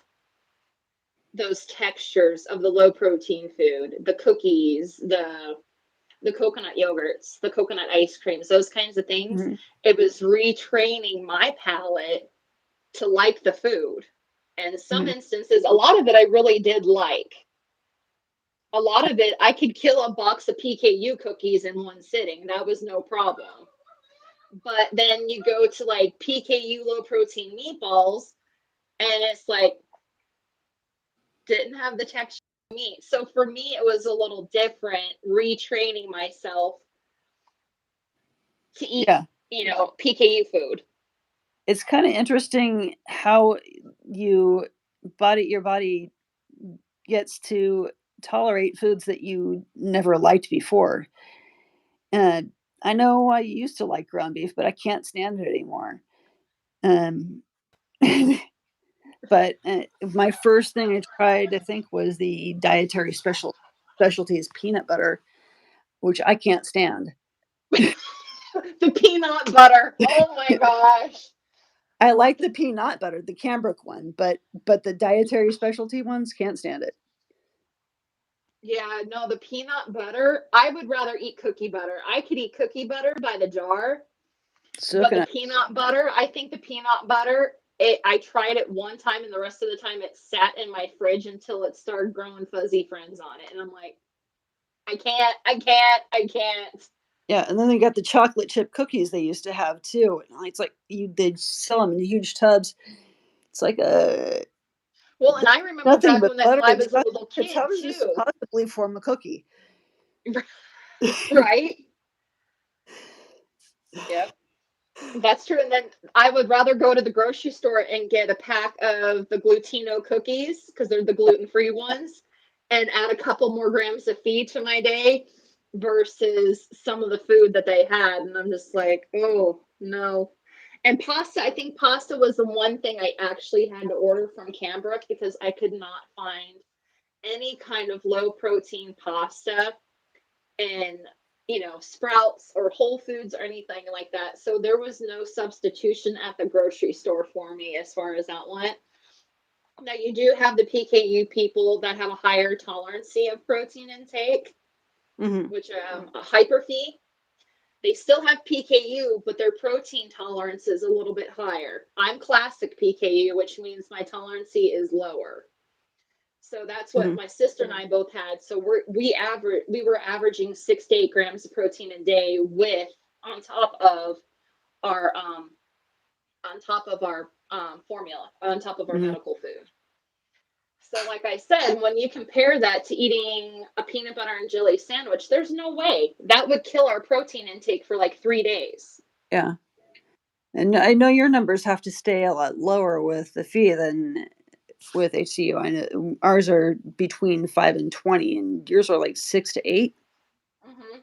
those textures of the low protein food, the cookies, the coconut yogurts, the coconut ice creams, those kinds of things. Mm-hmm. It was retraining my palate to like the food. And some Mm-hmm. instances, a lot of it I really did like. A lot of it, I could kill a box of PKU cookies in one sitting. That was no problem. But then you go to like PKU low protein meatballs, and it's like, didn't have the texture of meat. So for me, it was a little different retraining myself to eat, Yeah. PKU food. It's kind of interesting how you your body gets to tolerate foods that you never liked before. And I know I used to like ground beef, but I can't stand it anymore. Um, but my first thing I tried, I think, was the dietary specialties peanut butter, which I can't stand. The peanut butter. Oh my gosh. I like the peanut butter, the cambric one, but the dietary specialty ones can't stand it. Yeah, no, the peanut butter. I would rather eat cookie butter. I could eat cookie butter by the jar, So but can the I? peanut butter, I think the peanut butter, I tried it one time and the rest of the time it sat in my fridge until it started growing fuzzy friends on it. And I'm like, I can't. Yeah, and then they got the chocolate chip cookies they used to have too. And it's like they'd sell them in huge tubs. It's like Well, and I remember nothing back but when that butter when I and was a chocolate little chips. How kid does this too. possibly form a cookie? Right? Yep. That's true. And then I would rather go to the grocery store and get a pack of the Glutino cookies because they're the gluten-free ones and add a couple more grams of feed to my day versus some of the food that they had. And I'm just like, oh, no. And pasta, I think pasta was the one thing I actually had to order from Cambrook because I could not find any kind of low protein pasta and Sprouts or Whole Foods or anything like that. So there was no substitution at the grocery store for me as far as that went. Now you do have the PKU people that have a higher tolerance of protein intake, Hmm. which a hyperphi. They still have PKU, but their protein tolerance is a little bit higher. I'm classic PKU, which means my tolerance is lower. So that's what Hmm. my sister and I both had. So we were averaging 6 to 8 grams of protein a day with on top of our formula, on top of our Hmm. medical food. So like I said, when you compare that to eating a peanut butter and jelly sandwich, there's no way that would kill our protein intake for like 3 days. Yeah, and I know your numbers have to stay a lot lower with the fee than with HCU. I know ours are between 5 and 20, and yours are like 6 to 8. Hmm.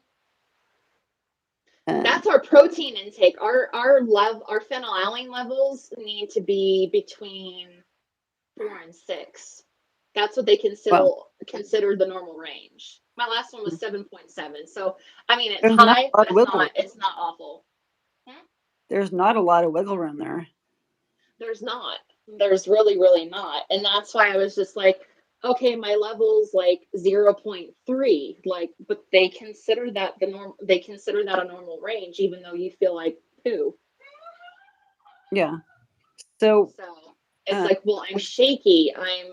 And That's our protein intake. Our phenylalanine levels need to be between 4 and 6. That's what they Well, consider the normal range. My last one was 7.7. So I mean it's there's not high, a lot but of wiggle room. it's not awful. Hmm? There's not a lot of wiggle room there. There's not. There's really, really not. And that's why I was just like, okay, my level's like 0.3. Like, but they consider that they consider that a normal range, even though you feel like poo. Yeah. So, So it's uh, like, well, I'm shaky, I'm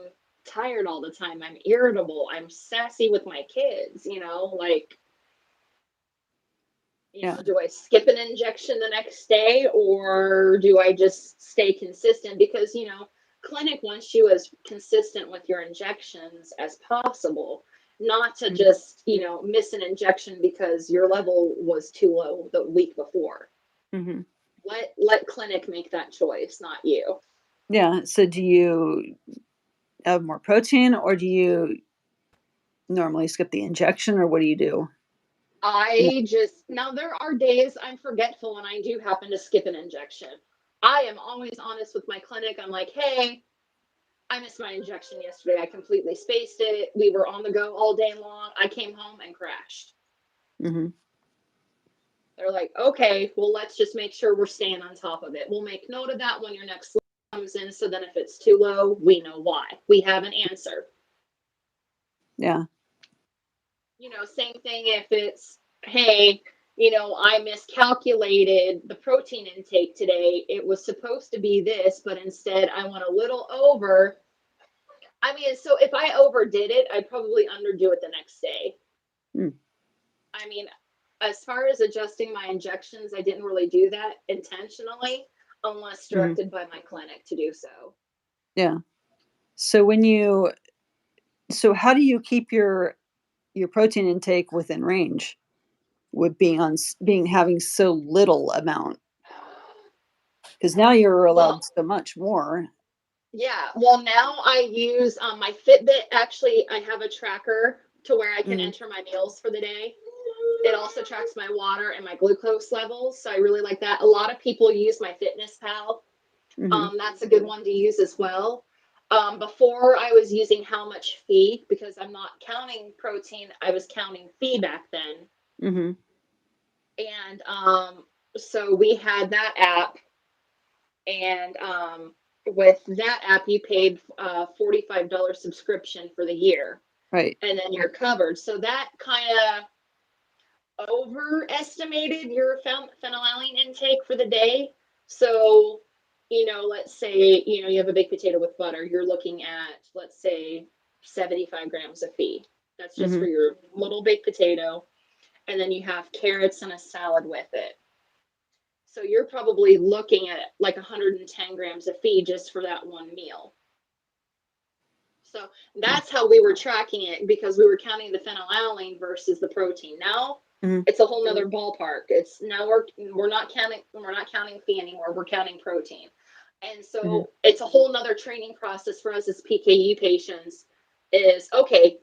tired all the time, I'm irritable, I'm sassy with my kids, like, yeah. do I skip an injection the next day or do I just stay consistent? Because, clinic wants you as consistent with your injections as possible, not to Mhm. just, miss an injection because your level was too low the week before. Mhm. Let clinic make that choice, not you. Yeah. So, do you have more protein, or do you normally skip the injection, or what do you do? Yeah. Now there are days I'm forgetful and I do happen to skip an injection. I am always honest with my clinic. I'm like, hey, I missed my injection yesterday. I completely spaced it. We were on the go all day long. I came home and crashed. Hmm. They're like, okay, well, let's just make sure we're staying on top of it. We'll make note of that when your next comes in. So then if it's too low, we know why. We have an answer. Yeah. Same thing if it's, hey, I miscalculated the protein intake today. It was supposed to be this, but instead I went a little over. I mean, so if I overdid it, I'd probably underdo it the next day. Mm. I mean, as far as adjusting my injections, I didn't really do that intentionally unless Hmm. directed by my clinic to do so. Yeah. So how do you keep your protein intake within range with being having so little amount? Because now you're allowed Well, so much more. yeah. Well, now I use my Fitbit. Actually, I have a tracker to where I can Mm-hmm. enter my meals for the day. It also tracks my water and my glucose levels, so I really like that. A lot of people use my Fitness Pal. Mm-hmm. That's a good one to use as well. Before I was using how much fee because I'm not counting protein. I was counting fee back then, Mm-hmm. and so we had that app, and with that app, you paid $45 subscription for the year, Right. and then you're covered. So that kind of overestimated your phenylalanine intake for the day. So, let's say, you have a baked potato with butter, you're looking at, let's say, 75 grams of feed. That's just Mm-hmm. for your little baked potato. And then you have carrots and a salad with it. So you're probably looking at like 110 grams of feed just for that one meal. So that's how we were tracking it because we were counting the phenylalanine versus the protein. Now Mm-hmm. it's a whole nother ballpark. It's now we're not counting fee anymore. We're counting protein. And Mm-hmm. so it's a whole nother training process for us as PKU patients is okay,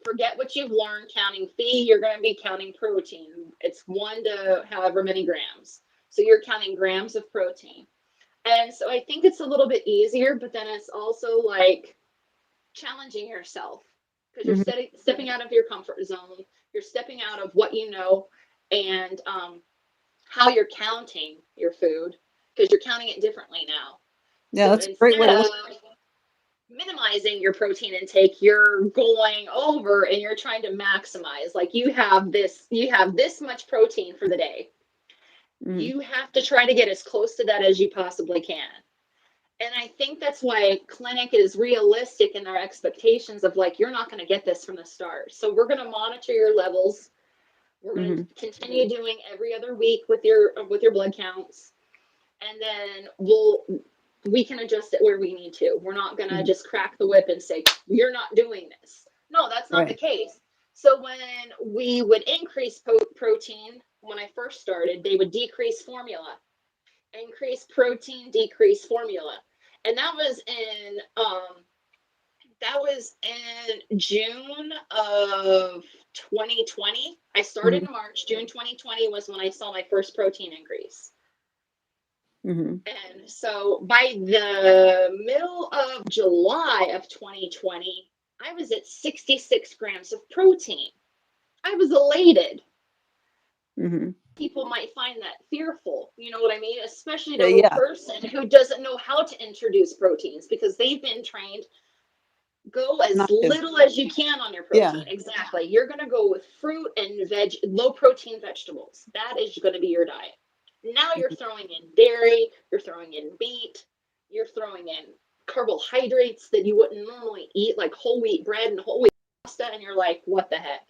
forget what you've learned counting fee, you're going to be counting protein. It's 1 to however many grams. So you're counting grams of protein. And so I think it's a little bit easier, but then it's also like challenging yourself because you're Mm-hmm. stepping out of your comfort zone. You're stepping out of what you know and how you're counting your food because you're counting it differently now. Yeah, So that's a great way instead to look. of minimizing your protein intake, you're going over and you're trying to maximize. Like you have this much protein for the day. Mm-hmm. You have to try to get as close to that as you possibly can. And I think that's why clinic is realistic in their expectations of like you're not going to get this from the start. So we're going to monitor your levels. We're going to Mm-hmm. continue doing every other week with your blood counts, and then we can adjust it where we need to. We're not going to Mm-hmm. just crack the whip and say you're not doing this. No, that's not the Right. case. So when we would increase protein when I first started, they would decrease formula, increase protein, decrease formula. And that was in June of 2020. I started Mm-hmm. in March. June 2020 was when I saw my first protein increase. And so by the middle of July of 2020, I was at 66 grams of protein. I was elated. People might find that fearful, you know what I mean? Especially a new Yeah. person who doesn't know how to introduce proteins because they've been trained go as Not to. little as you can on your Yeah. protein. Exactly. You're going to go with fruit and low protein vegetables. That is going to be your diet. Now you're throwing in dairy, you're throwing in meat, you're throwing in carbohydrates that you wouldn't normally eat, like whole wheat bread and whole wheat pasta, and you're like, what the heck?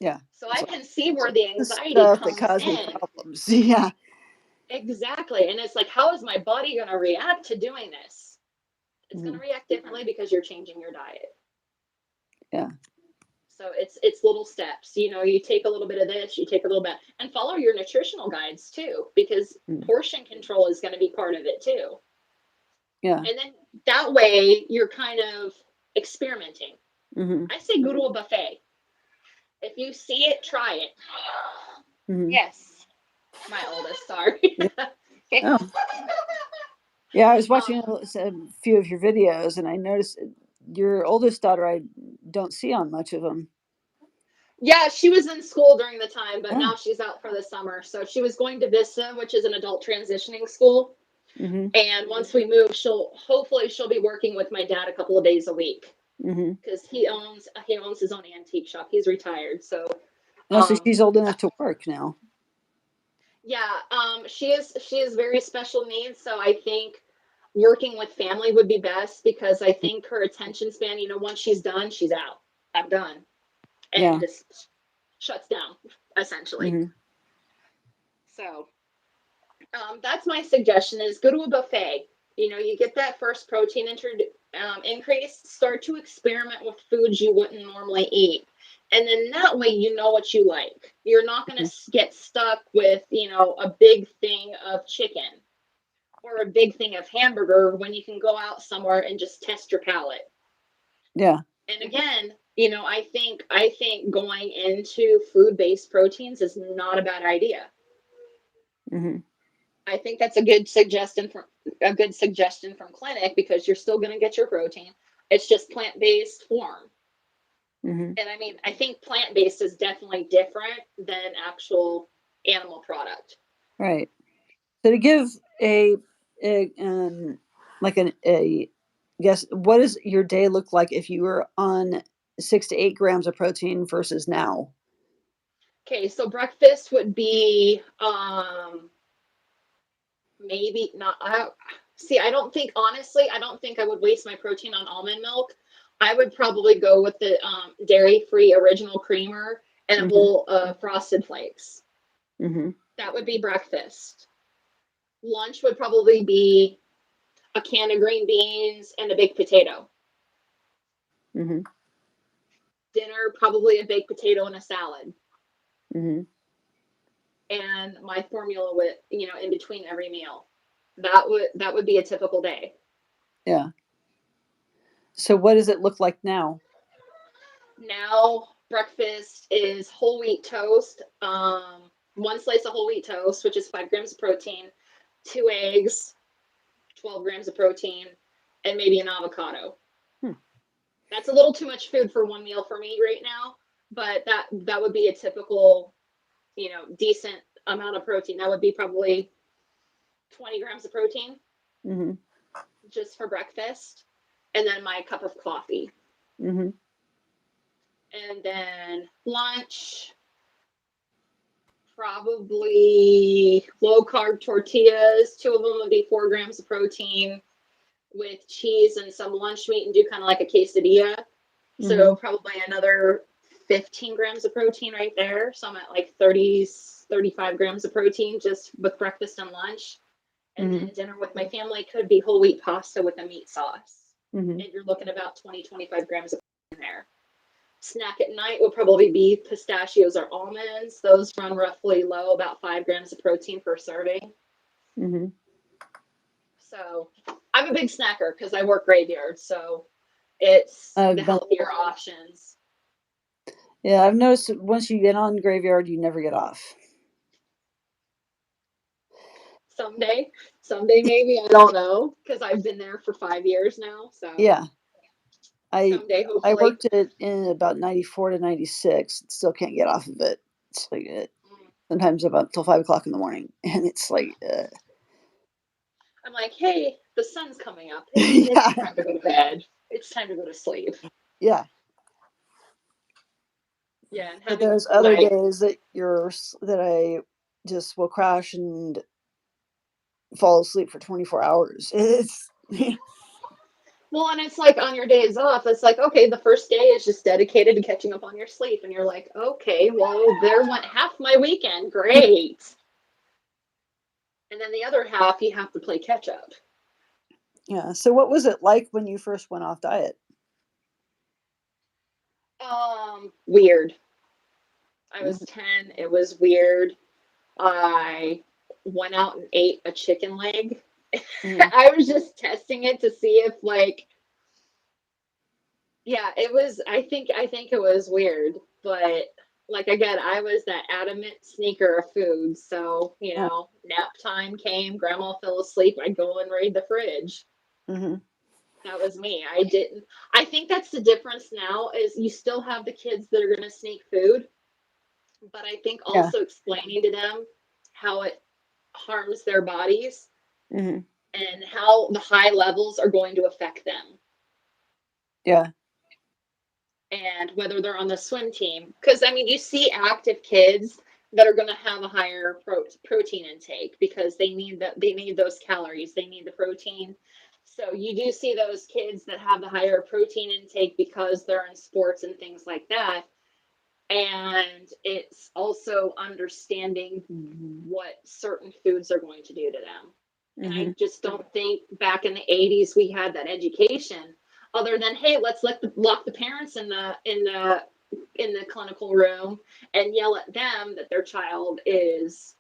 Yeah. So I can see where the The anxiety stuff that comes caused me in. problems. Yeah. Exactly. And it's like, how is my body going to react to doing this? It's going to react differently because you're changing your diet. Yeah. So it's little steps. You know, you take a little bit of this, you take a little bit, and follow your nutritional guides too, because portion control is going to be part of it too. Yeah. And then that way you're kind of experimenting. I say go to a buffet. If you see it, try it. Yes, my oldest. Sorry. Okay. Oh. Yeah, I was watching a few of your videos, and I noticed your oldest daughter. I don't see on much of them. Yeah, she was in school during the time, but Oh. now she's out for the summer. So she was going to Vista, which is an adult transitioning school. And once we move, she'll be working with my dad a couple of days a week because he owns his own antique shop. He's retired, so. Oh, so she's old enough to work now. Yeah, she is very special needs, so I think working with family would be best because I think her attention span, you know, once she's done, she's out. I'm done, and just shuts down essentially. So that's my suggestion: is go to a buffet. You know, you get that first protein increase, start to experiment with foods you wouldn't normally eat. And then that way, you know what you like. You're not going to get stuck with, you know, a big thing of chicken or a big thing of hamburger when you can go out somewhere and just test your palate. Yeah. And again, you know, I think going into food-based proteins is not a bad idea. I think that's a good suggestion from clinic because you're still going to get your protein. It's just plant-based form. And I mean, I think plant-based is definitely different than actual animal product. Right. So to give a guess, what does your day look like if you were on 6 to 8 grams of protein versus now? Okay, so breakfast would be maybe not. I don't think, honestly, I don't think I would waste my protein on almond milk. I would probably go with the dairy-free original creamer and a bowl of Frosted Flakes. That would be breakfast. Lunch would probably be a can of green beans and a baked potato. Dinner, probably a baked potato and a salad. And my formula with, you know, in between every meal. That would be a typical day. Yeah. So what does it look like now? Now breakfast is whole wheat toast, one slice of whole wheat toast, which is 5 grams of protein, 2 eggs, 12 grams of protein, and maybe an avocado. That's a little too much food for one meal for me right now, but that would be a typical, you know, decent amount of protein. That would be probably 20 grams of protein just for breakfast, and then my cup of coffee. And then lunch, probably low carb tortillas. 2 of them would be 4 grams of protein with cheese and some lunch meat and do kind of like a quesadilla. So probably another 15 grams of protein right there. So I'm at like 35 grams of protein just with breakfast and lunch. And then dinner with my family could be whole wheat pasta with a meat sauce. And you're looking about 25 grams of protein there. Snack at night would probably be pistachios or almonds. Those run roughly low, about 5 grams of protein per serving. So I'm a big snacker because I work graveyard, so it's the healthier options. Yeah, I've noticed once you get on graveyard, you never get off. Someday maybe, I don't know, because I've been there for 5 years now. So Yeah. I someday, I hopefully. worked it in about 94 to 96. Still can't get off of it. It's like sometimes about till 5 o'clock in the morning, and it's like, I'm like, hey, the sun's coming up. It's yeah, time to go to bed. It's time to go to sleep. yeah. Yeah, and But having there's other my days that I just will crash and fall asleep for 24 hours. It's well, and it's like on your days off, it's like, okay, the first day is just dedicated to catching up on your sleep. And you're like, okay, well, there went half my weekend. Great. And then the other half, you have to play catch up. yeah. So what was it like when you first went off diet? Weird. I was Mhm. 10. It was weird. I went out and ate a chicken leg. Mhm. I was just testing it to see if, like, yeah, it was, I think it was weird, but like again, I was that adamant sneaker of food. So, Yeah. nap time came, grandma fell asleep, I'd go and raid the fridge. Hmm. That was me. I didn't I think that's the difference now is you still have the kids that are going to sneak food, but I think Yeah. also explaining to them how it harms their bodies Hmm. and how the high levels are going to affect them Yeah. and whether they're on the swim team. Because, I mean, you see active kids that are going to have a higher protein intake because they need those calories, they need the protein. So you do see those kids that have the higher protein intake because they're in sports and things like that. And it's also understanding what certain foods are going to do to them. And I Hmm. just don't think back in the 80s we had that education other than, hey, let's lock the parents in the clinical room and yell at them that their child is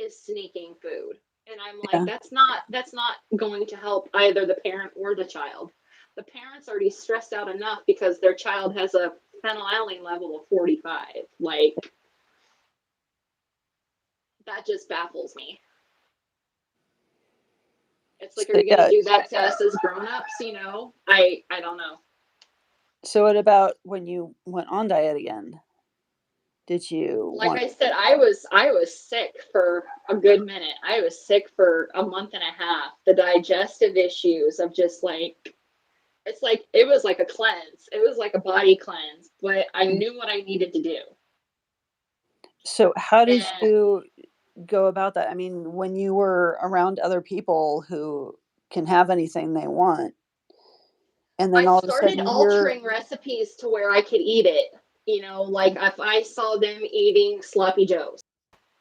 sneaking food. And I'm like, Yeah. that's not going to help either the parent or the child. The parent's already stressed out enough because their child has a phenylalanine level of 45. Like, that just baffles me. It's like, are So you going to yeah. do that to us as grown-ups? I don't know. So what about when you went on diet again? Did you Like want? I said, I was sick for a good minute. I was sick for a month and a half. The digestive issues of just like, it's like it was like a cleanse. It was like a body cleanse, but I knew what I needed to do. So how did And you go about that? I mean, when you were around other people who can have anything they want, and I then all of a started sudden you're, altering recipes to where I could eat it. Like if I saw them eating sloppy joes,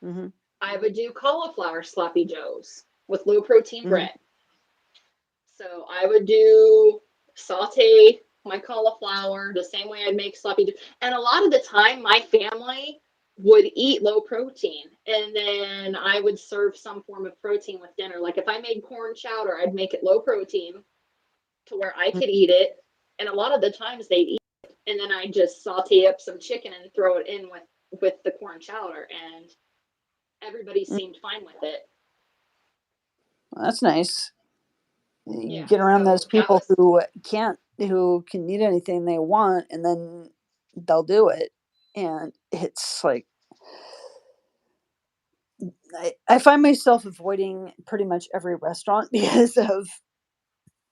hmm I would do cauliflower sloppy joes with low protein hmm bread. So I would do saute my cauliflower the same way I'd make sloppy joe. And a lot of the time, my family would eat low protein, and then I would serve some form of protein with dinner. Like if I made corn chowder, I'd make it low protein to where I could eat it. And a lot of the times they'd eat it, and then I just saute up some chicken and throw it in with the corn chowder, and everybody seemed fine with it. that's nice. You Yeah, get around those so that people was who can eat anything they want, and then they'll do it, and it's like I find myself avoiding pretty much every restaurant because of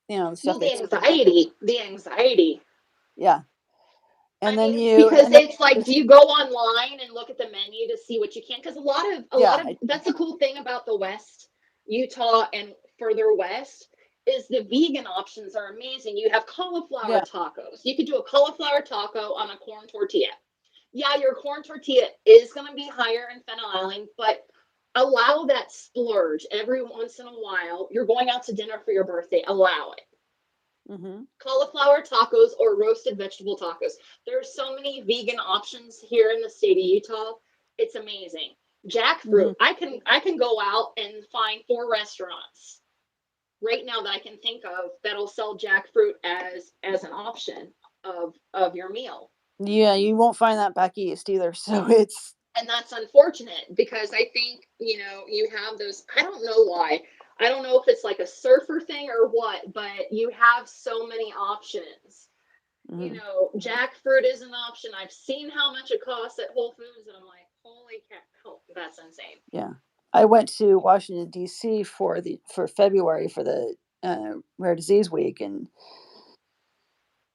the stuff well, they the serve. anxiety, the anxiety. Yeah, and I then mean, you because end up it's like, do just you go online and look at the menu to see what you can? Because a yeah, lot of that's a cool thing about the West, Utah and further west, is the vegan options are amazing. You have cauliflower yeah, tacos. You could do a cauliflower taco on a corn tortilla. Yeah, your corn tortilla is going to be higher in phenylalanine, but allow that splurge every once in a while. You're going out to dinner for your birthday, allow it. hmm Cauliflower tacos or roasted vegetable tacos. There's so many vegan options here in the state of Utah. It's amazing. hmm Jackfruit. I can go out and find 4 restaurants right now that I can think of that'll sell jackfruit as an option of your meal. yeah. You won't find that back east either. So it's And that's unfortunate because I think, you have those, I don't know why. I don't know if it's like a surfer thing or what, but you have so many options. Mm-hmm. Jackfruit is an option. I've seen how much it costs at Whole Foods, and I'm like, holy cow, that's insane. Yeah. I went to Washington D.C. for February for the Rare Disease Week, and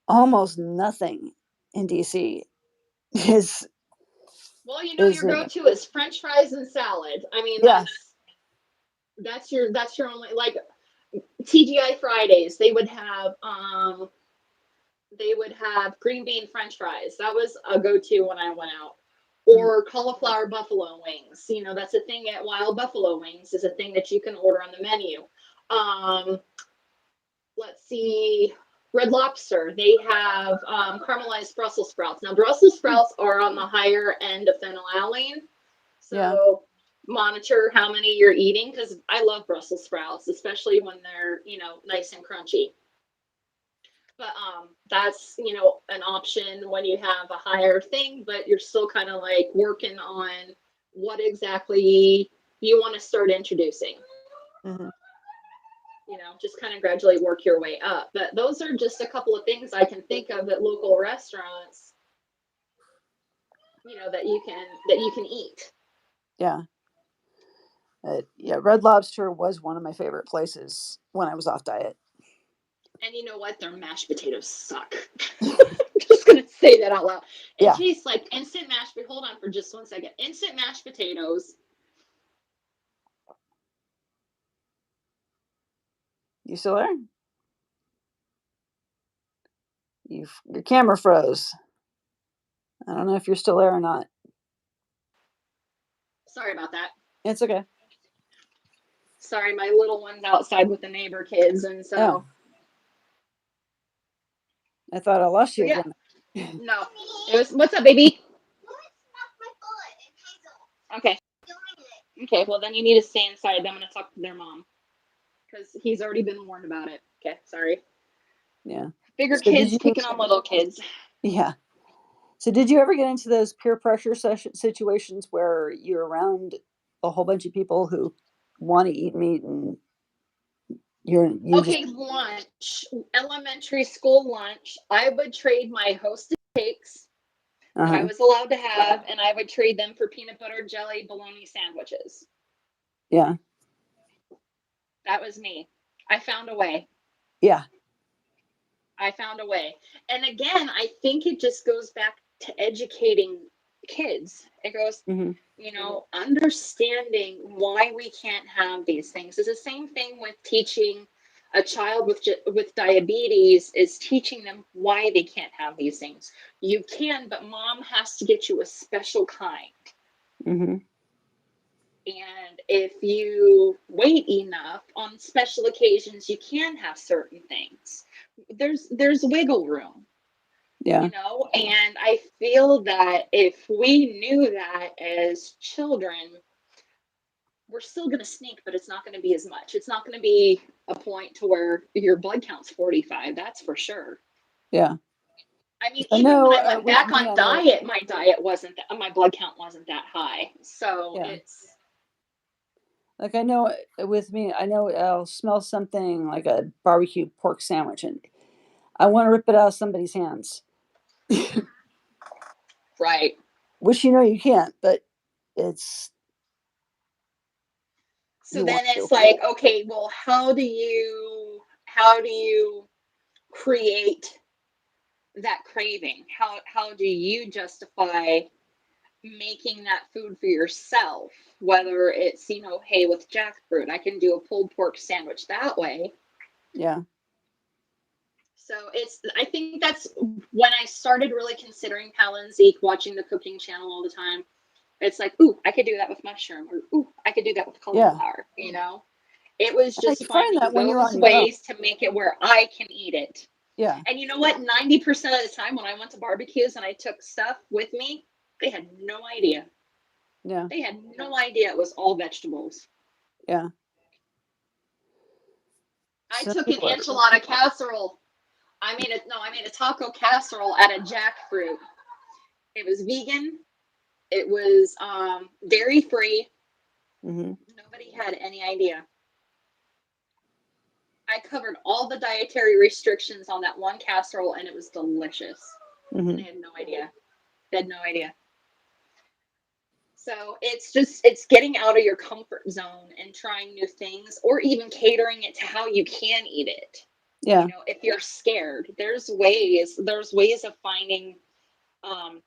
almost nothing in D.C. is Well, is your go-to is French fries and salad. I mean, yeah, that's your only, like, TGI Fridays. They would have green bean French fries. That was a go-to when I went out. mm, Or cauliflower buffalo wings. That's a thing at Wild Buffalo Wings. Is a thing that you can order on the menu. Um, let's see. Red Lobster. They have caramelized Brussels sprouts. Now, Brussels sprouts are on the higher end of phenylalanine, yeah, so monitor how many you're eating, because I love Brussels sprouts, especially when they're nice and crunchy. But that's an option when you have a higher thing, but you're still kind of like working on what exactly you want to start introducing. mm-hmm. Just kind of gradually work your way up. But those are just a couple of things I can think of at local restaurants, that you can eat. Yeah. Yeah, Red Lobster was one of my favorite places when I was off diet. And you know what? Their mashed potatoes suck. I'm just gonna say that out loud. It Yeah, tastes like instant mashed. But hold on for just 1 second. Instant mashed potatoes. you still there? Your camera froze. I don't know if you're still there or not. Sorry about that. It's okay. Sorry, my little one's outside with the neighbor kids, and Oh, so I thought I lost you yeah. again. No, it was. What's up, baby? Okay. Okay. Well, then you need to stay inside. I'm gonna talk to their mom because he's already been warned about it. Okay. Sorry. Yeah. Bigger So did kids you? picking on little kids. Yeah. So did you ever get into those peer pressure situations where you're around a whole bunch of people who want to eat meat and you just Okay, lunch, elementary school lunch. I would trade my hostess cakes that I uh-huh. was allowed to have, and I would trade them for peanut butter jelly bologna sandwiches. Yeah. That was me. I found a way. Yeah. I found a way. And again, I think it just goes back to educating kids. It goes, Hmm. understanding why we can't have these things. It's the same thing with teaching a child with diabetes, is teaching them why they can't have these things. You can, but mom has to get you a special kind. Hmm. And if you wait enough on special occasions, you can have certain things. There's wiggle room, Yeah. and I feel that if we knew that as children, we're still going to sneak, but it's not going to be as much. It's not going to be a point to where your blood count's 45. That's for sure. Yeah. I mean, I even when know I went with back me, on I know. diet, my blood count wasn't that high. So Yeah. it's Like I know with me, I know I'll smell something like a barbecue pork sandwich and I want to rip it out of somebody's hands. right. Which you can't, but it's So you want then to. it's like, okay, well, how do you create that craving? How do you justify making that food for yourself? Whether it's, hey, with jackfruit, I can do a pulled pork sandwich that way. Yeah. So I think that's when I started really considering Palynziq, watching the cooking channel all the time. It's like, ooh, I could do that with mushroom, or ooh, I could do that with Yeah. cauliflower. It was You just find finding that when you're those on your own. ways to make it where I can eat it. Yeah. And you know what? 90% of the time when I went to barbecues and I took stuff with me, they had no idea. Yeah. They had no idea it was all vegetables. Yeah. I Some took an people are. enchilada casserole. I made a taco casserole out of jackfruit. It was vegan. It was dairy free. Mm-hmm. Nobody had any idea. I covered all the dietary restrictions on that one casserole, and it was delicious. And Mm-hmm. they had no idea. They had no idea. So it's getting out of your comfort zone and trying new things, or even catering it to how you can eat it. Yeah. If you're scared, there's ways of finding um,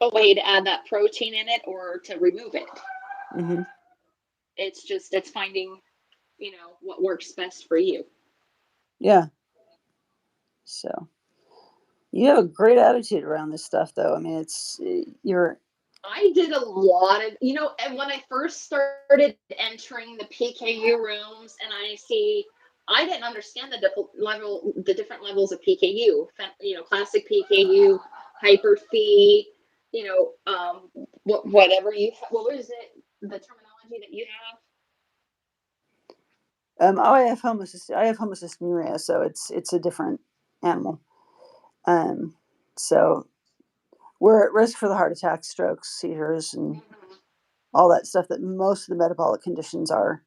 a way to add that protein in it or to remove it. Mm-hmm. It's finding, what works best for you. Yeah. So you have a great attitude around this stuff, though. I mean, you're. I did a lot of, and when I first started entering the PKU rooms, and I didn't understand the different levels of PKU, classic PKU, hyperphi, whatever what was it, the terminology that you have? I have homocystinuria, so it's a different animal. Um, so we're at risk for the heart attacks, strokes, seizures, and Mhm. all that stuff that most of the metabolic conditions are.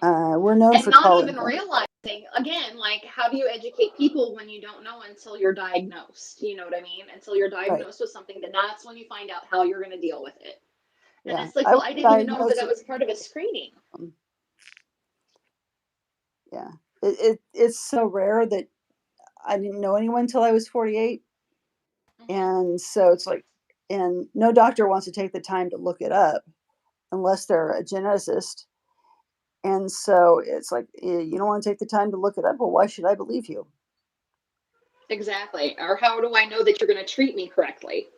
We're known And for not even cholera. realizing, again, like, how do you educate people when you don't know until you're diagnosed? You know what I mean? Until you're Right. diagnosed with something, then that's when you find out how you're going to deal with it. And Yeah. it's like, I well, was I didn't even know that diagnosed that at, was part of a screening. yeah. It's so rare that I didn't know anyone until I was 48. Hmm. And so it's like, and no doctor wants to take the time to look it up unless they're a geneticist. And so it's like, you don't want to take the time to look it up. Well, why should I believe you? Exactly. Or how do I know that you're going to treat me correctly?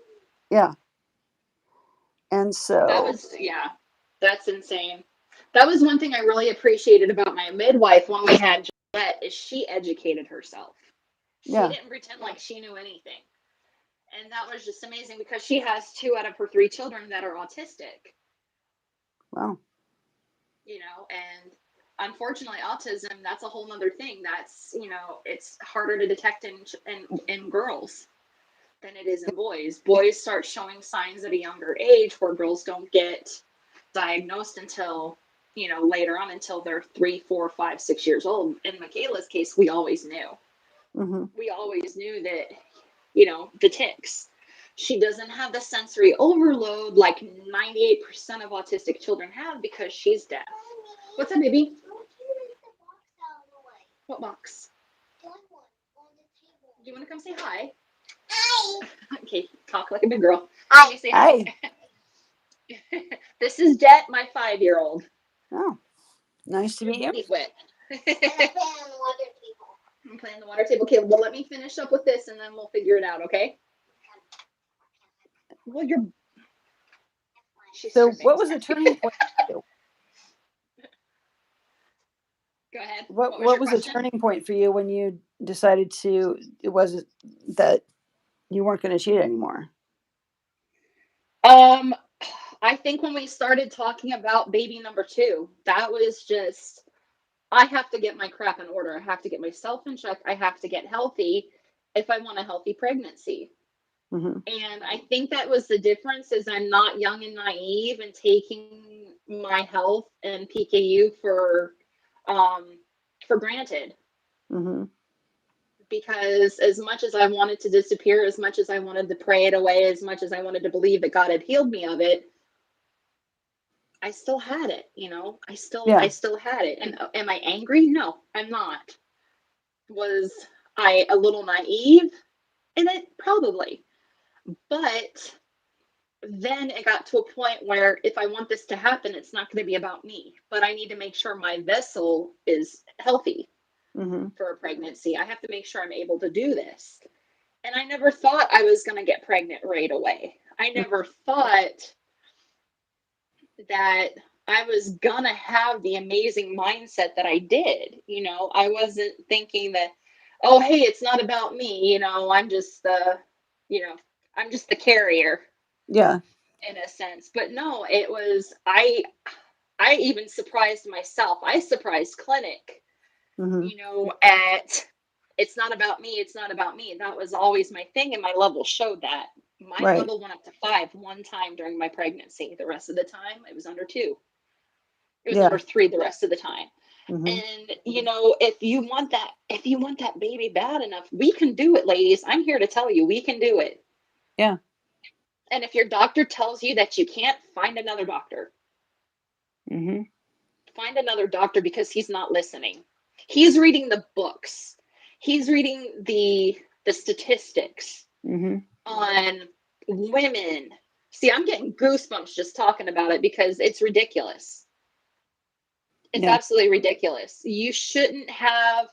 Yeah. And That so, was, yeah, that's insane. That was one thing I really appreciated about my midwife when we had Gillette is she educated herself. She yeah. didn't pretend like she knew anything. And that was just amazing because she has 2 out of her 3 children that are autistic, Wow. and unfortunately autism, that's a whole nother thing. That's, it's harder to detect in girls than it is in boys. Boys start showing signs at a younger age where girls don't get diagnosed until, later on, until they're 3, 4, 5, 6 years old. In Michaela's case, we always knew. Mm-hmm. We always knew that, the tics. She doesn't have the sensory overload like 98% of autistic children have because she's deaf. What's up, baby? What box? Do you want to come say hi? Okay, talk like a big girl. Can you say hi? Hi. This is Jet, my 5-year-old. Oh, nice to Your meet you. booty's wet. I'm playing the water table. Okay, well, let me finish up with this and then we'll figure it out, okay? Well, she's So, tripping. what was the Sorry. turning point for you? Go ahead. What What was What your was the question? turning point for you when you decided to? It was that you weren't going to cheat anymore. Um, I think when we started talking about baby number 2, that was just, I have to get my crap in order. I have to get myself in check. I have to get healthy if I want a healthy pregnancy. Mm-hmm. And I think that was the difference is I'm not young and naive and taking my health and PKU um for granted. Mm-hmm. Because as much as I wanted to disappear, as much as I wanted to pray it away, as much as I wanted to believe that God had healed me of it, I still had it, I Yeah. still had it. And am I angry? No, I'm not. Was I a little naive? And it probably. But then it got to a point where if I want this to happen, it's not going to be about me, but I need to make sure my vessel is healthy Mm-hmm. for a pregnancy. I have to make sure I'm able to do this. And I never thought I was going to get pregnant right away. I never thought that I was going to have the amazing mindset that I did. I wasn't thinking that, oh, hey, it's not about me. You know, I'm just the carrier Yeah. in a sense. But no, it was, I even surprised myself. I surprised clinic, Mm-hmm. at it's not about me. It's not about me. That was always my thing. And my level showed that. My Right. level went up to 5 one time during my pregnancy. The rest of the time, it was under 2. It was Yeah. under 3 the rest of the time. Mm-hmm. And if you want that baby bad enough, we can do it, ladies. I'm here to tell you, we can do it. Yeah. And if your doctor tells you that you can't, find another doctor. Mm-hmm. Find another doctor because he's not listening. He's reading the books. He's reading the statistics Mm-hmm. on women. See, I'm getting goosebumps just talking about it because it's ridiculous. It's Yeah. absolutely ridiculous. You shouldn't have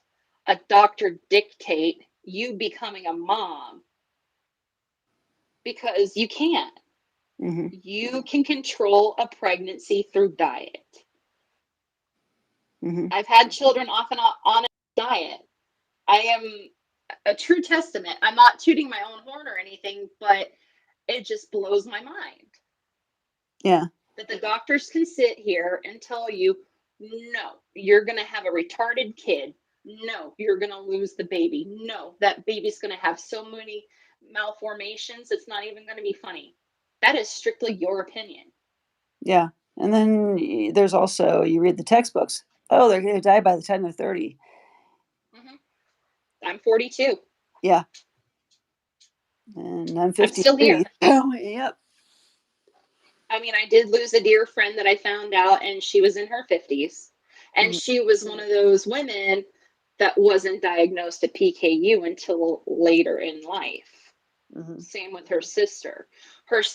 a doctor dictate you becoming a mom because you can't. Mm-hmm. You can control a pregnancy through diet. Mm-hmm. I've had children off and on a diet. I am a true testament. I'm not tooting my own horn or anything, but it just blows my mind Yeah. that the doctors can sit here and tell you, no, you're going to have a retarded kid. No, you're going to lose the baby. No, that baby's going to have so many malformations, it's not even going to be funny. That is strictly your opinion. Yeah. And then there's also, you read the textbooks. Oh, they're going to die by the time they're 30. Mm-hmm. I'm 42. Yeah. And I'm I'm still 53. here. Oh, yep. I mean, I did lose a dear friend that I found out, and she was in her 50s. And Mm-hmm. she was one of those women that wasn't diagnosed at PKU until later in life. Mm-hmm. Same with her sister.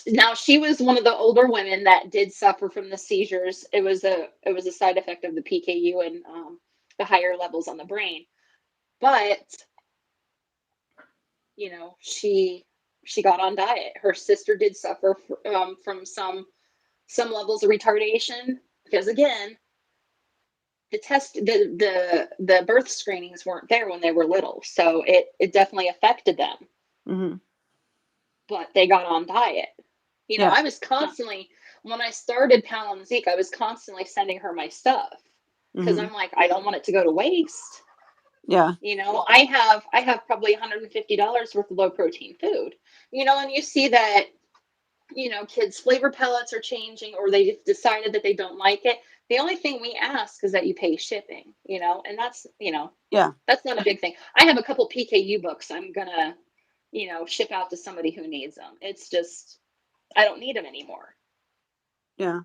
Now she was one of the older women that did suffer from the seizures. It was a side effect of the PKU and the higher levels on the brain. But she got on diet. Her sister did suffer from some levels of retardation because again the birth screenings weren't there when they were little, so it definitely affected them, Mm-hmm. but they got on diet. Yeah. I was constantly, when I started Palynziq, I was constantly sending her my stuff because Mm-hmm. I'm like, I don't want it to go to waste. Yeah. I have probably $150 worth of low protein food, and you see that kids' flavor palettes are changing or they've decided that they don't like it. The only thing we ask is that you pay shipping, and Yeah. that's not a big thing. I have a couple PKU books I'm gonna, ship out to somebody who needs them. It's just, I don't need them anymore. Yeah.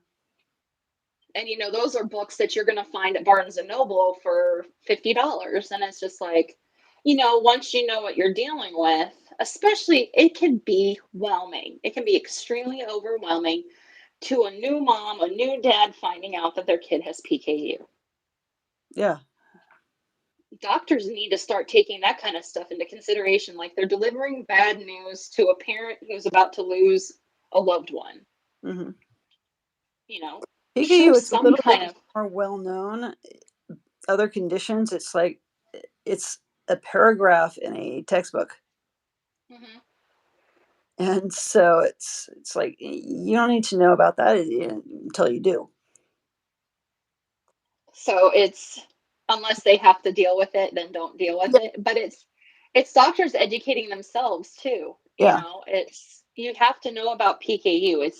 And those are books that you're gonna find at Barnes and Noble for $50. And it's just like, once you know what you're dealing with, especially it can be whelming. It can be extremely overwhelming to a new mom, a new dad finding out that their kid has PKU. Yeah. Doctors need to start taking that kind of stuff into consideration. Like they're delivering bad news to a parent who's about to lose a loved one. Mm-hmm. You know, show PKU, it's a some little bit kind of. more well known. Other conditions, it's like it's a paragraph in a textbook. Mhm. And so it's like you don't need to know about that until you do. So it's, unless they have to deal with it, then don't deal with Yeah. it. But it's doctors educating themselves too. Yeah. It's, you have to know about PKU.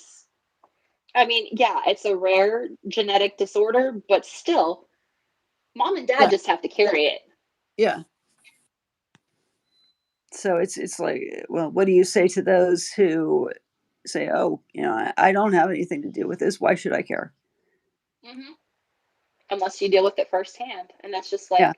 I mean, yeah, it's a rare genetic disorder, but still, mom and dad Yeah. just have to carry it. Yeah. So it's like, well, what do you say to those who say, oh, I don't have anything to do with this. Why should I care? Hmm. Unless you deal with it firsthand. And that's just Yeah. like,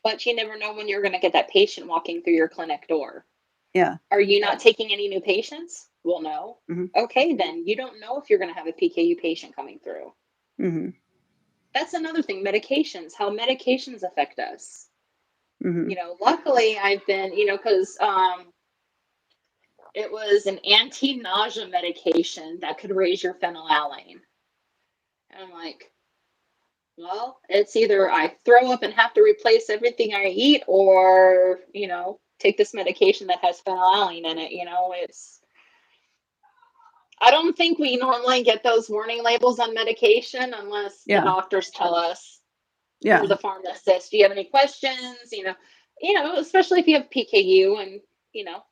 but you never know when you're going to get that patient walking through your clinic door. Yeah. Are you not taking any new patients? Well, no. Mm-hmm. Okay, then you don't know if you're going to have a PKU patient coming through. Mm-hmm. That's another thing, medications, how medications affect us. Mm-hmm. Luckily I've been, because it was an anti-nausea medication that could raise your phenylalanine. And I'm like, well, it's either I throw up and have to replace everything I eat or, take this medication that has phenylalanine in it. I don't think we normally get those warning labels on medication unless the Yeah. doctors tell us, or Yeah. the pharmacist, do you have any questions? Especially if you have PKU and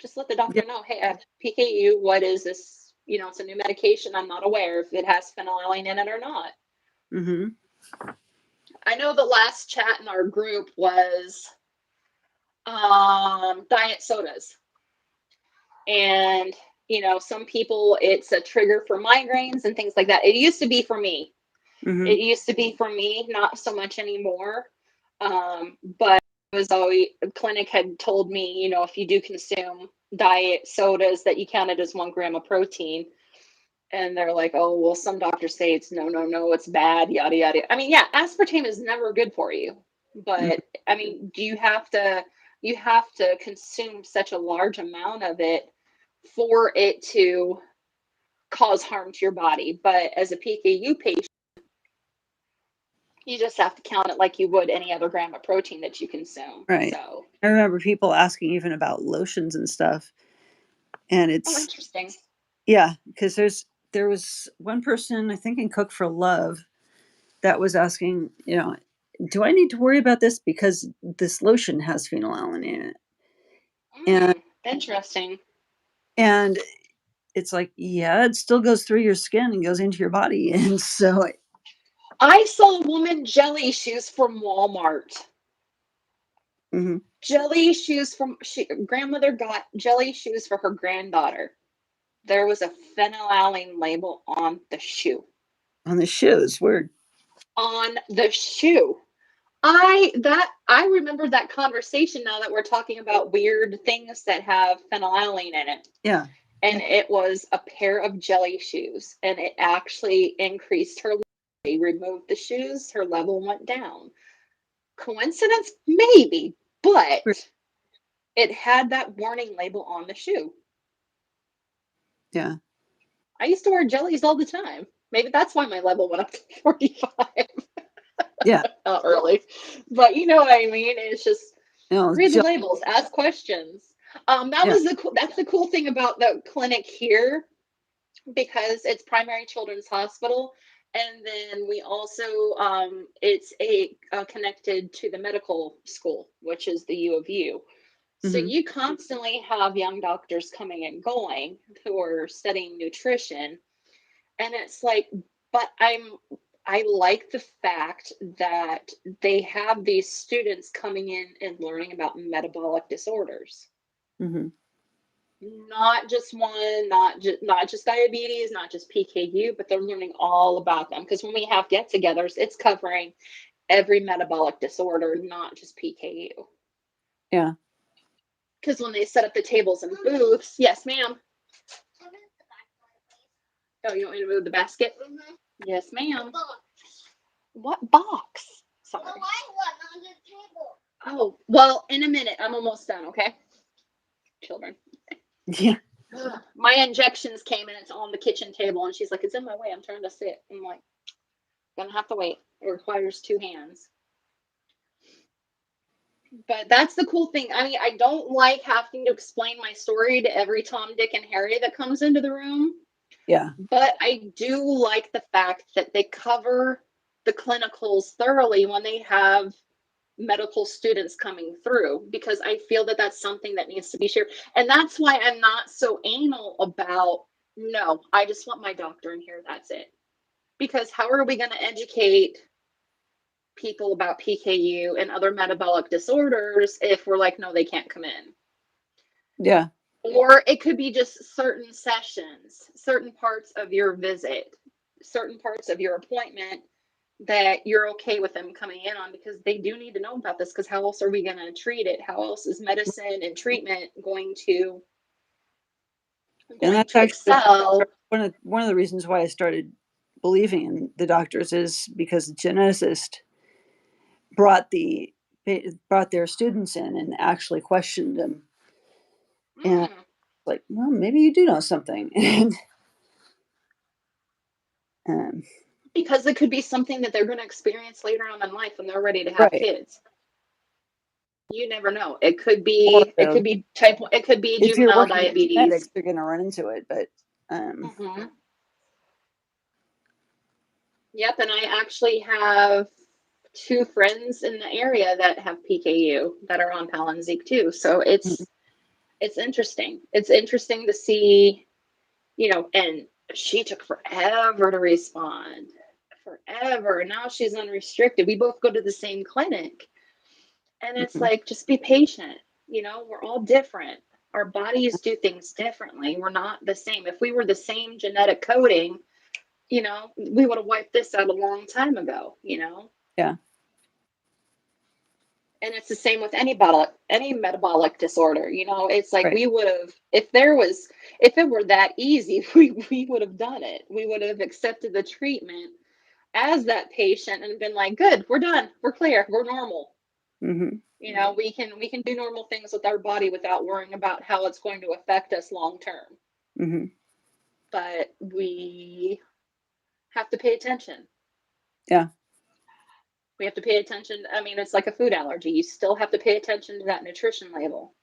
just let the doctor know, hey, I have PKU. What is this? It's a new medication. I'm not aware if it has phenylalanine in it or not. Mm-hmm. I know the last chat in our group was diet sodas. And, some people, it's a trigger for migraines and things like that. It used to be for me. Mm-hmm. It used to be for me, not so much anymore. But it was always, the clinic had told me, if you do consume diet sodas, that you count it as 1 gram of protein. And they're like, oh, well, some doctors say it's no, it's bad, yada, yada. I mean, yeah, aspartame is never good for you. But I mean, you have to consume such a large amount of it for it to cause harm to your body. But as a PKU patient, you just have to count it like you would any other gram of protein that you consume. Right. So I remember people asking even about lotions and stuff. And it's interesting. Yeah, because there was one person, I think in Cook for Love, that was asking, do I need to worry about this because this lotion has phenylalanine in it? And Interesting. and it's like, yeah, it still goes through your skin and goes into your body. And so I saw a woman jelly shoes from Walmart. mm-hmm. Jelly shoes grandmother got jelly shoes for her granddaughter. There was a phenylalanine label on the shoe. On the shoes, weird. On the shoe. I remember that conversation now that we're talking about weird things that have phenylalanine in it. Yeah. And it was a pair of jelly shoes, and it actually increased her level. They removed the shoes, her level went down. Coincidence? Maybe, but Weird. it had that warning label on the shoe. Yeah. I used to wear jellies all the time. Maybe that's why my level went up to 45. Yeah. Not early. But you know what I mean? It's just read the labels, ask questions. That's the cool thing about the clinic here, because it's primary children's hospital, and then we also it's connected to the medical school, which is the U of U. So Mm-hmm. you constantly have young doctors coming and going who are studying nutrition, and it's like, but I like the fact that they have these students coming in and learning about metabolic disorders. Mm-hmm. Not just one, not just diabetes, not just PKU, but they're learning all about them. Because when we have get-togethers, it's covering every metabolic disorder, not just PKU. Yeah. Because when they set up the tables and booths, yes, ma'am. Oh, you want me to move the basket? Mm-hmm. Yes, ma'am. What box? Sorry. The white one on the table. Oh, well, in a minute. I'm almost done, okay? Children. Yeah. My injections came and it's on the kitchen table, and she's like, it's in my way. I'm trying to sit. I'm like, gonna have to wait. It requires 2 hands. But that's the cool thing. I mean, I don't like having to explain my story to every Tom, Dick, and Harry that comes into the room. Yeah. But I do like the fact that they cover the clinicals thoroughly when they have medical students coming through, because I feel that that's something that needs to be shared. And that's why I'm not so anal about, no, I just want my doctor in here. That's it. Because how are we going to educate people about PKU and other metabolic disorders if we're like, no, they can't come in? Yeah. Or it could be just certain sessions, certain parts of your visit, certain parts of your appointment that you're okay with them coming in on, because they do need to know about this, because how else are we going to treat it? How else is medicine and treatment going to And that's actually excel? one of the reasons why I started believing in the doctors is because the geneticist brought their students in and actually questioned them. And like, well, maybe you do know something. And because it could be something that they're going to experience later on in life when they're ready to have right. kids. You never know. It could Or, be type 1, it could be if you're juvenile working with diabetes. genetics, you're going to run into it. But Yep, and I actually have 2 friends in the area that have PKU that are on Palynziq too. So it's It's interesting. It's interesting to see, and she took forever to respond. Forever. Now she's unrestricted. We both go to the same clinic. And it's Mhm. like, just be patient. We're all different. Our bodies do things differently. We're not the same. If we were the same genetic coding, we would have wiped this out a long time ago. Yeah. And it's the same with any metabolic disorder. It's like Right. we would have, if it were that easy, we would have done it. We would have accepted the treatment as that patient and been like, good, we're done, we're clear, we're normal. Hmm. We can do normal things with our body without worrying about how it's going to affect us long term. Hmm. But we have to pay attention. Yeah. We have to pay attention. I mean, it's like a food allergy. You still have to pay attention to that nutrition label.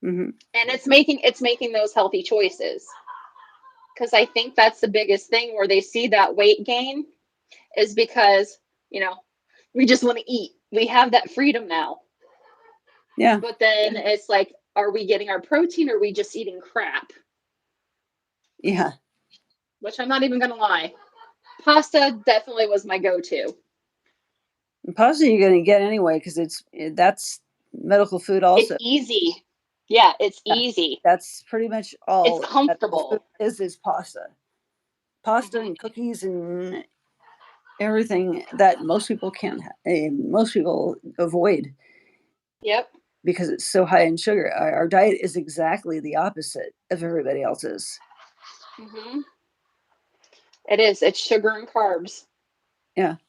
Hmm. And it's making those healthy choices. Because I think that's the biggest thing where they see that weight gain is because, you know, we just want to eat. We have that freedom now. Yeah. But then it's like, are we getting our protein or are we just eating crap? Yeah. Which I'm not even going to lie. Pasta definitely was my go-to. And pasta you're going to get anyway because that's medical food It's also. easy. Yeah, it's Yeah. easy. That's pretty much It's all medical food comfortable. is pasta. Pasta Hmm. and cookies and everything that most people can't most people avoid Yep. because it's so high in sugar. Our diet is exactly the opposite of everybody else's. Hmm. It is. It's sugar and carbs. Yeah. Sugar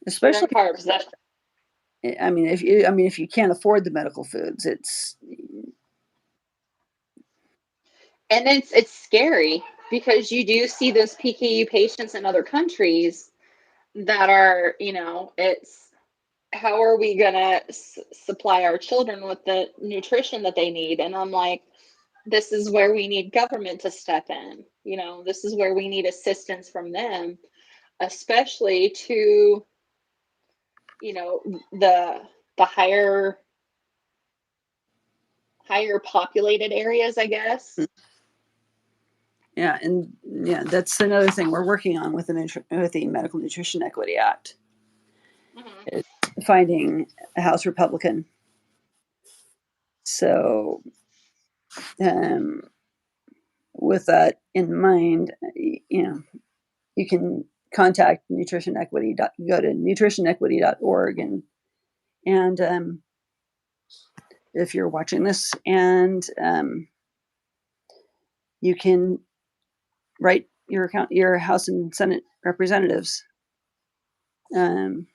and Especially carbs. That's if you can't afford the medical foods, it's and it's scary because you do see those PKU patients in other countries that are, it's how are we gonna supply our children with the nutrition that they need? And I'm like, this is where we need government to step in. This is where we need assistance from them, especially to, the higher populated areas, I guess. yeah, and yeah, that's another thing we're working on with the Medical Nutrition Equity Act, Hmm. is finding a House Republican. So, um, with that in mind, you can contact nutrition equity. Go to nutritionequity.org and if you're watching this, and you can write your House and Senate representatives. Um,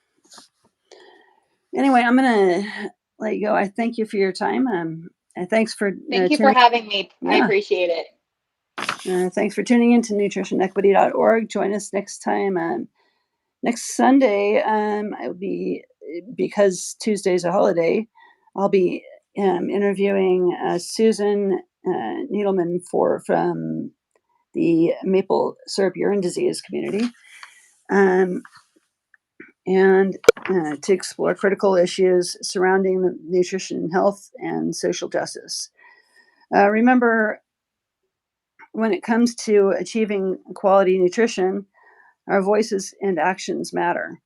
anyway, I'm gonna let you go. I thank you for your time. And thanks for Thank you for tuning. having me. I Yeah, appreciate it. thanks for tuning in to nutritionequity.org. Join us next time. Next Sunday, I will be, because Tuesday's a holiday, I'll be interviewing Susan Needleman from the maple syrup urine disease community, um, and to explore critical issues surrounding the nutrition, health, and social justice. Remember, when it comes to achieving quality nutrition, our voices and actions matter.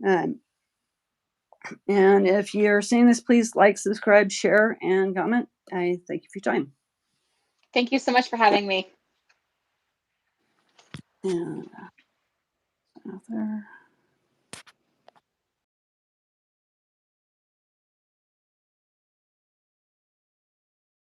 Um, And if you're seeing this, please like, subscribe, share, and comment. I thank you for your time. Thank you so much for having me. And author.